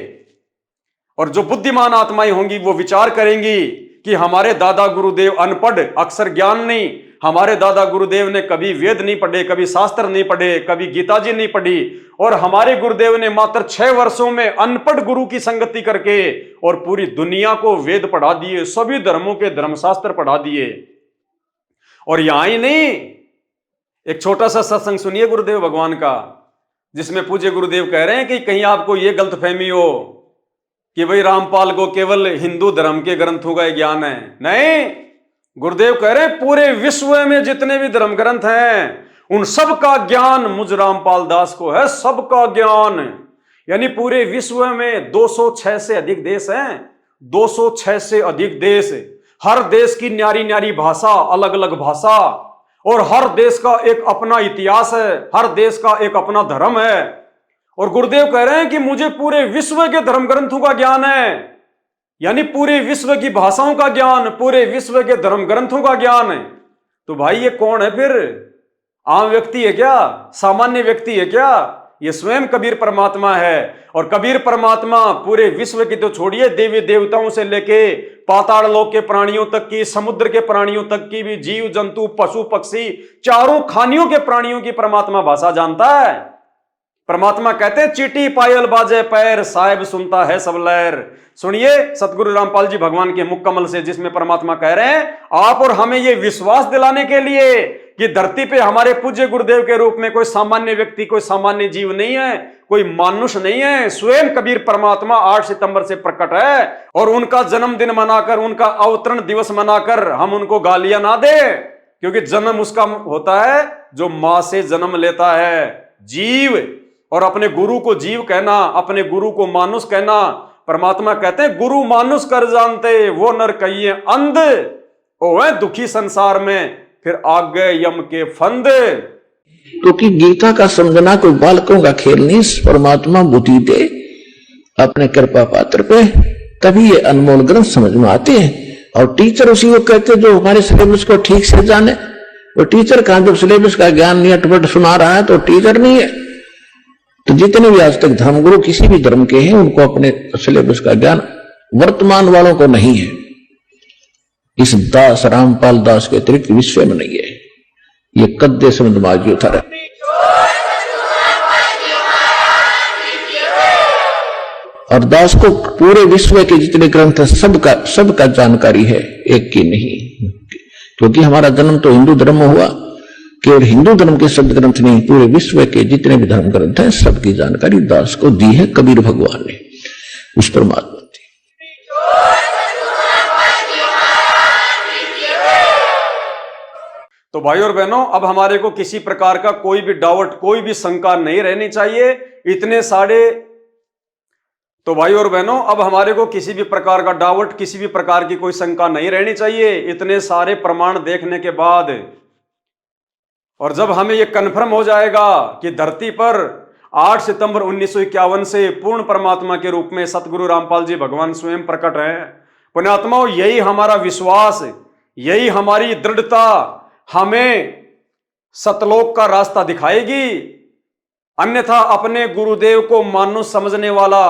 [SPEAKER 1] और जो बुद्धिमान आत्माएं होंगी वो विचार करेंगी कि हमारे दादा गुरुदेव अनपढ़, अक्षर ज्ञान नहीं, हमारे दादा गुरुदेव ने कभी वेद नहीं पढ़े, कभी शास्त्र नहीं पढ़े, कभी गीता जी नहीं पढ़ी, और हमारे गुरुदेव ने मात्र 6 वर्षों में अनपढ़ गुरु की संगति करके और पूरी दुनिया को वेद पढ़ा दिए, सभी धर्मों के धर्मशास्त्र पढ़ा दिए। और यहां ही नहीं, एक छोटा सा सत्संग सुनिए गुरुदेव भगवान का, जिसमें पूज्य गुरुदेव कह रहे हैं कि कहीं आपको यह गलतफहमी हो कि भाई रामपाल को केवल हिंदू धर्म के ग्रंथों का ज्ञान है। नहीं, गुरुदेव कह रहे हैं पूरे विश्व में जितने भी धर्म ग्रंथ हैं उन सब का ज्ञान मुझ रामपाल दास को है, सबका ज्ञान। यानी पूरे विश्व में 206 से अधिक देश हैं, 206 से अधिक देश, हर देश की न्यारी न्यारी भाषा, अलग अलग भाषा, और हर देश का एक अपना इतिहास है, हर देश का एक अपना धर्म है। और गुरुदेव कह रहे हैं कि मुझे पूरे विश्व के धर्म ग्रंथों का ज्ञान है, यानी पूरे विश्व की भाषाओं का ज्ञान, पूरे विश्व के धर्म ग्रंथों का ज्ञान है। तो भाई ये कौन है फिर? आम व्यक्ति है क्या? सामान्य व्यक्ति है क्या? ये स्वयं कबीर परमात्मा है। और कबीर परमात्मा पूरे विश्व की तो छोड़िए, देवी देवताओं से लेके पाताल लोक के प्राणियों तक की, समुद्र के प्राणियों तक की भी, जीव जंतु पशु पक्षी चारों खानियों के प्राणियों की परमात्मा भाषा जानता है। परमात्मा कहते हैं चीटी पायल बाजे पैर, साहिब सुनता है सब लहर। सुनिए सतगुरु रामपाल जी भगवान के मुख कमल से, जिसमें परमात्मा कह रहे हैं आप और हमें ये विश्वास दिलाने के लिए कि धरती पे हमारे पूज्य गुरुदेव के रूप में कोई सामान्य व्यक्ति, कोई सामान्य जीव नहीं है, कोई मानुष नहीं है। स्वयं कबीर परमात्मा 8 सितंबर से प्रकट है और उनका जन्मदिन मनाकर, उनका अवतरण दिवस मनाकर हम उनको गालियां ना दे, क्योंकि जन्म उसका होता है जो मां से जन्म लेता है, जीव। और अपने गुरु को जीव कहना, अपने गुरु को मानुष कहना, परमात्मा कहते हैं गुरु मानुष कर जानते, वो नर कहिए अंध, ओ है दुखी संसार में, फिर आग गए यम के फंद।
[SPEAKER 2] क्योंकि गीता का समझना कोई बालकों का खेल नहीं, परमात्मा बुद्धि दे अपने कृपा पात्र पे, तभी ये अनमोल ग्रंथ समझ में आते हैं। और टीचर उसी को कहते जो हमारे सिलेबस को ठीक से जाने। वो टीचर कहां, जब सिलेबस का ज्ञान नहीं अटपट सुना रहा है तो टीचर नहीं है। तो जितने भी आज तक धर्मगुरु किसी भी धर्म के हैं, उनको अपने सिलेबस का ज्ञान वर्तमान वालों को नहीं है। इस दास रामपाल दास के अतिरिक्त विश्व में नहीं है। ये कद्दे समझ माजी उतारा। और दास को पूरे विश्व के जितने ग्रंथ है सबका जानकारी है, एक की नहीं। क्योंकि हमारा जन्म तो हिंदू धर्म में हुआ, केवल हिंदू धर्म के शब्द ग्रंथ नहीं, पूरे विश्व के जितने भी धर्म ग्रंथ हैं सबकी जानकारी दास को दी है कबीर भगवान ने, उस परमात्मा।
[SPEAKER 1] तो भाई और बहनों, अब हमारे को किसी प्रकार का कोई भी डाउट, कोई भी शंका नहीं रहनी चाहिए। इतने सारे, तो भाई और बहनों, अब हमारे को किसी भी प्रकार का डाउट, किसी भी प्रकार की कोई शंका नहीं रहनी चाहिए इतने सारे प्रमाण देखने के बाद। और जब हमें यह कन्फर्म हो जाएगा कि धरती पर 8 सितंबर 1951 से पूर्ण परमात्मा के रूप में सतगुरु रामपाल जी भगवान स्वयं प्रकट है, पुण्यात्माओं, यही हमारा विश्वास, यही हमारी दृढ़ता हमें सतलोक का रास्ता दिखाएगी। अन्यथा अपने गुरुदेव को मानुष समझने वाला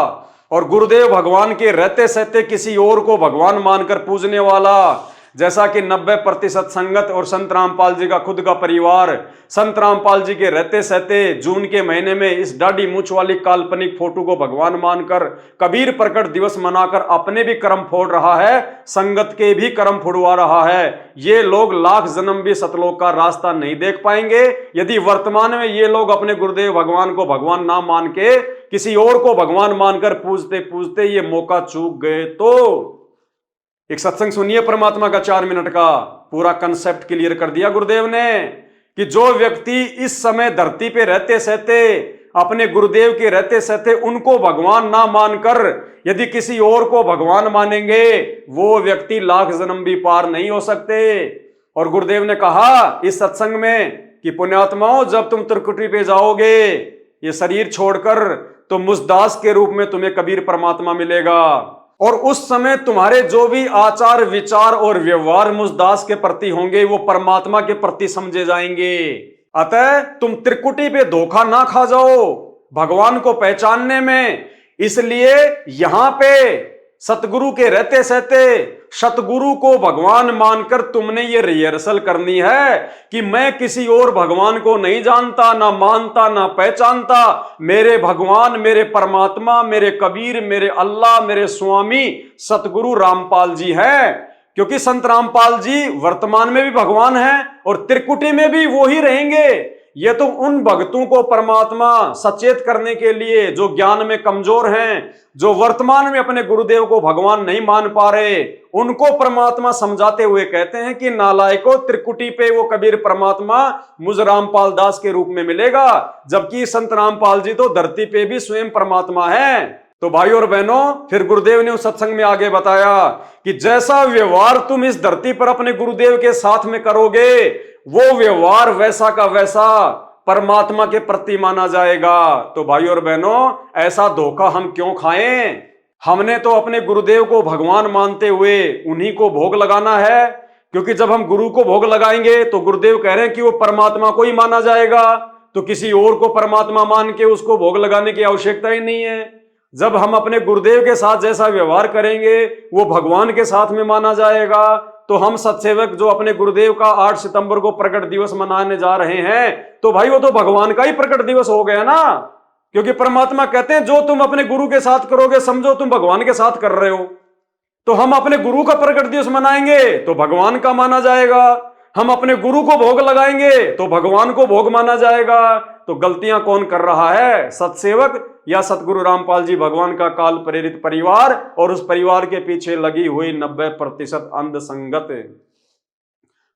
[SPEAKER 1] और गुरुदेव भगवान के रहते सहते किसी और को भगवान मानकर पूजने वाला, जैसा कि 90% संगत और संत रामपाल जी का खुद का परिवार संत रामपाल जी के रहते सहते जून के महीने में इस दाढ़ी मूंछ वाली काल्पनिक फोटो को भगवान मानकर कबीर प्रकट दिवस मनाकर अपने भी कर्म फोड़ रहा है, संगत के भी कर्म फोड़वा रहा है। ये लोग लाख जन्म भी सतलोक का रास्ता नहीं देख पाएंगे यदि वर्तमान में ये लोग अपने गुरुदेव भगवान को भगवान ना मान के किसी और को भगवान मानकर पूजते पूजते ये मौका चूक गए। तो एक सत्संग सुनिए परमात्मा का 4 मिनट का, पूरा कंसेप्ट क्लियर कर दिया गुरुदेव ने कि जो व्यक्ति इस समय धरती पे रहते सहते अपने गुरुदेव के रहते सहते उनको भगवान ना मानकर यदि किसी और को भगवान मानेंगे, वो व्यक्ति लाख जन्म भी पार नहीं हो सकते। और गुरुदेव ने कहा इस सत्संग में कि पुण्यात्माओं, जब तुम त्रिकुटी पे जाओगे ये शरीर छोड़कर, तो मुझदास के रूप में तुम्हें कबीर परमात्मा मिलेगा। और उस समय तुम्हारे जो भी आचार विचार और व्यवहार मुझदास के प्रति होंगे वो परमात्मा के प्रति समझे जाएंगे। अतः तुम त्रिकुटी पे धोखा ना खा जाओ भगवान को पहचानने में। इसलिए यहां पे सतगुरु के रहते सहते सतगुरु को भगवान मानकर तुमने ये रिहर्सल करनी है कि मैं किसी और भगवान को नहीं जानता, ना मानता, ना पहचानता। मेरे भगवान, मेरे परमात्मा, मेरे कबीर, मेरे अल्लाह, मेरे स्वामी सतगुरु रामपाल जी हैं। क्योंकि संत रामपाल जी वर्तमान में भी भगवान हैं और त्रिकुटी में भी वो ही रहेंगे। ये तो उन भक्तों को परमात्मा सचेत करने के लिए जो ज्ञान में कमजोर हैं, जो वर्तमान में अपने गुरुदेव को भगवान नहीं मान पा रहे, उनको परमात्मा समझाते हुए कहते हैं कि नालायकों, त्रिकुटी पे वो कबीर परमात्मा मुझ रामपाल दास के रूप में मिलेगा, जबकि संत रामपाल जी तो धरती पे भी स्वयं परमात्मा है। तो भाई और बहनों, फिर गुरुदेव ने उस सत्संग में आगे बताया कि जैसा व्यवहार तुम इस धरती पर अपने गुरुदेव के साथ में करोगे, वो व्यवहार वैसा का वैसा परमात्मा के प्रति माना जाएगा। तो भाई और बहनों, ऐसा धोखा हम क्यों खाएं? हमने तो अपने गुरुदेव को भगवान मानते हुए उन्हीं को भोग लगाना है, क्योंकि जब हम गुरु को भोग लगाएंगे तो गुरुदेव कह रहे हैं कि वो परमात्मा को ही माना जाएगा, तो किसी और को परमात्मा मान के उसको भोग लगाने की आवश्यकता ही नहीं है। जब हम अपने गुरुदेव के साथ जैसा व्यवहार करेंगे वो भगवान के साथ में माना जाएगा। तो हम सत्सेवक जो अपने गुरुदेव का 8 सितंबर को प्रकट दिवस मनाने जा रहे हैं, तो भाई वो तो भगवान का ही प्रकट दिवस हो गया ना, क्योंकि परमात्मा कहते हैं जो तुम अपने गुरु के साथ करोगे समझो तुम भगवान के साथ कर रहे हो। तो हम अपने गुरु का प्रकट दिवस मनाएंगे तो भगवान का माना जाएगा। हम अपने गुरु को भोग लगाएंगे तो भगवान को भोग माना जाएगा। तो गलतियां कौन कर रहा है, सतसेवक या सतगुरु रामपाल जी भगवान का काल प्रेरित परिवार और उस परिवार के पीछे लगी हुई 90% अंध संगत।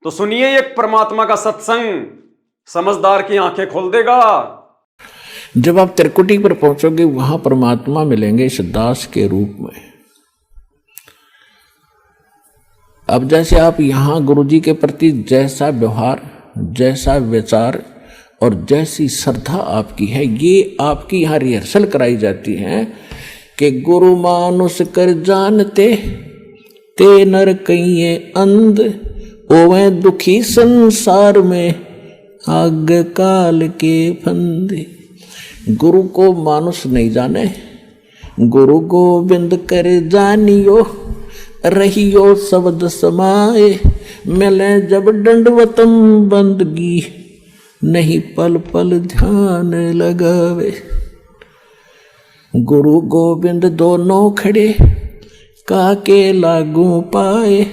[SPEAKER 1] तो सुनिए, एक परमात्मा का सत्संग समझदार की आंखें खोल देगा।
[SPEAKER 2] जब आप त्रिकुटी पर पहुंचोगे वहां परमात्मा मिलेंगे इस दास के रूप में। अब जैसे आप यहाँ गुरु जी के प्रति जैसा व्यवहार, जैसा विचार और जैसी श्रद्धा आपकी है, ये आपकी यहाँ रिहर्सल कराई जाती है कि गुरु मानुष कर जानते ते नर कहिए अंध, ओवे दुखी संसार में आग काल के फंदे। गुरु को मानुष नहीं जाने, गुरु गोविंद कर जानियो, रहियो शब्द समाए, मिले जब दंडवतम बंदगी, नहीं पल पल ध्यान लगावे। गुरु गोविंद दोनों खड़े काके लागू पाए,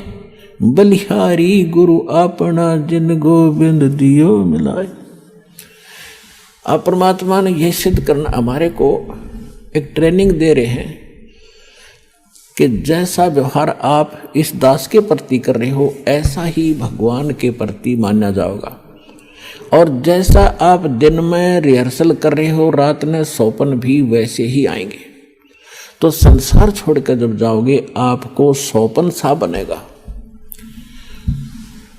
[SPEAKER 2] बलिहारी गुरु अपना जिन गोविंद दियो मिलाए। आप परमात्मा ने यह सिद्ध करना हमारे को एक ट्रेनिंग दे रहे हैं कि जैसा व्यवहार आप इस दास के प्रति कर रहे हो ऐसा ही भगवान के प्रति माना जाएगा। और जैसा आप दिन में रिहर्सल कर रहे हो, रात में सौपन भी वैसे ही आएंगे। तो संसार छोड़कर जब जाओगे आपको सौपन सा बनेगा।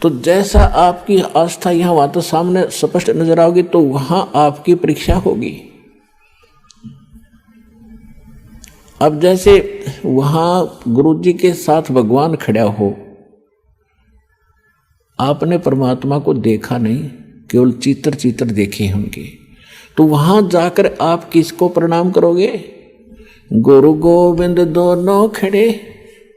[SPEAKER 2] तो जैसा आपकी आस्था यहाँ वहाँ तो सामने स्पष्ट नजर आओगी, तो वहाँ आपकी परीक्षा होगी। अब जैसे वहाँ गुरु जी के साथ भगवान खड़ा हो, आपने परमात्मा को देखा नहीं, केवल चित्र देखे हैं उनके, तो वहाँ जाकर आप किसको प्रणाम करोगे? गुरु गोविंद दोनों खड़े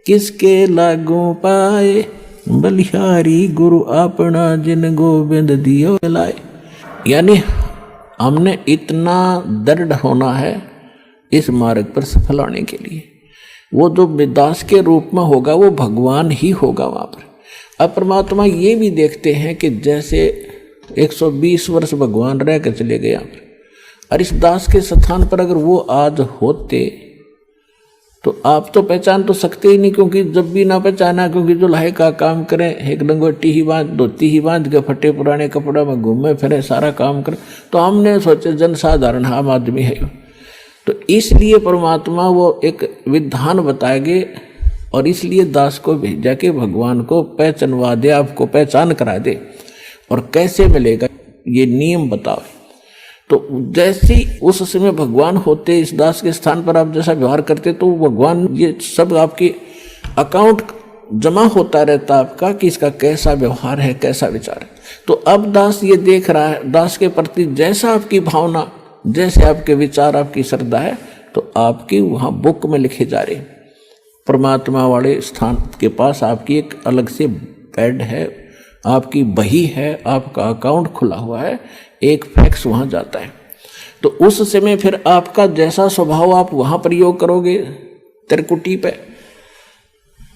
[SPEAKER 2] किसके लागू पाए, बलिहारी गुरु अपना जिन गोविंद दियो लाए। यानी हमने इतना दृढ़ होना है इस मार्ग पर सफल होने के लिए। वो जो दास के रूप में होगा वो भगवान ही होगा वहाँ पर। अब परमात्मा ये भी देखते हैं कि जैसे 120 वर्ष भगवान रह कर चले गए यहाँ पर, और इस दास के स्थान पर अगर वो आज होते तो आप तो पहचान तो सकते ही नहीं, क्योंकि जब भी ना पहचाना, क्योंकि जो लाहे का काम करें, एक लंगोटी ही बांध, धोती ही बांध के फटे पुराने कपड़ा में घूमे फिरे, सारा काम करें, तो हमने सोचे जन साधारण आम आदमी है। तो इसलिए परमात्मा वो एक विधान बताएंगे और इसलिए दास को भेजा के भगवान को पहचानवा दे, आपको पहचान करा दे। और कैसे मिलेगा ये नियम बताओ। तो जैसे उस समय भगवान होते इस दास के स्थान पर आप जैसा व्यवहार करते, तो भगवान ये सब आपके अकाउंट जमा होता रहता आपका कि इसका कैसा व्यवहार है, कैसा विचार है। तो अब दास ये देख रहा है, दास के प्रति जैसा आपकी भावना, जैसे आपके विचार, आपकी श्रद्धा है, तो आपकी वहाँ बुक में लिखे जा रहे। परमात्मा वाले स्थान के पास आपकी एक अलग से पैड है, आपकी बही है, आपका अकाउंट खुला हुआ है, एक फैक्स वहाँ जाता है। तो उस समय फिर आपका जैसा स्वभाव आप वहाँ प्रयोग करोगे त्रिकुटी पे,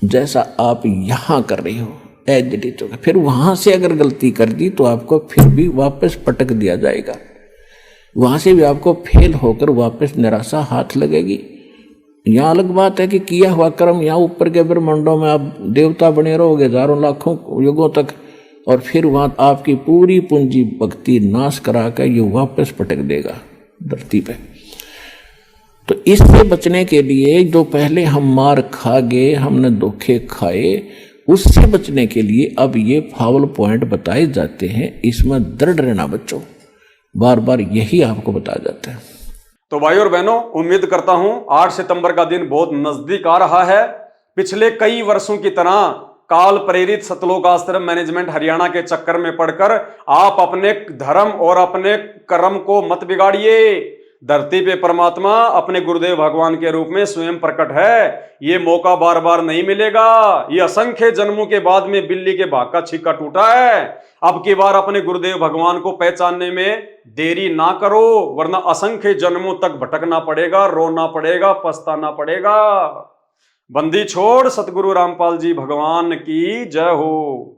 [SPEAKER 2] जैसा आप यहाँ कर रही हो एज इट इज होगा। फिर वहाँ से अगर गलती कर दी तो आपको फिर भी वापस पटक दिया जाएगा, वहाँ से भी आपको फेल होकर वापस निराशा हाथ लगेगी। यहाँ अलग बात है कि किया हुआ कर्म यहाँ ऊपर के ब्रह्मांडों में आप देवता बने रहोगे हजारों लाखों युगों तक, और फिर वहाँ आपकी पूरी पूंजी भक्ति नाश करा कर ये वापस पटक देगा धरती पे। तो इससे बचने के लिए जो पहले हम मार खा गए, हमने धोखे खाए, उससे बचने के लिए अब ये फावल पॉइंट बताए जाते हैं। इसमें दृढ़ रहना बच्चों, बार बार यही आपको बताया जाता है।
[SPEAKER 1] तो भाई और बहनों, उम्मीद करता हूं 8 सितंबर का दिन बहुत नजदीक आ रहा है। पिछले कई वर्षों की तरह काल प्रेरित सतलोक आश्रम मैनेजमेंट हरियाणा के चक्कर में पड़कर आप अपने धर्म और अपने कर्म को मत बिगाड़िए। धरती पे परमात्मा अपने गुरुदेव भगवान के रूप में स्वयं प्रकट है। ये मौका बार बार नहीं मिलेगा। ये असंख्य जन्मों के बाद में बिल्ली के भाग का छिक्का टूटा है। अब की बार अपने गुरुदेव भगवान को पहचानने में देरी ना करो, वरना असंख्य जन्मों तक भटकना पड़ेगा, रोना पड़ेगा, पछताना पड़ेगा। बंदी छोड़ सतगुरु रामपाल जी भगवान की जय हो।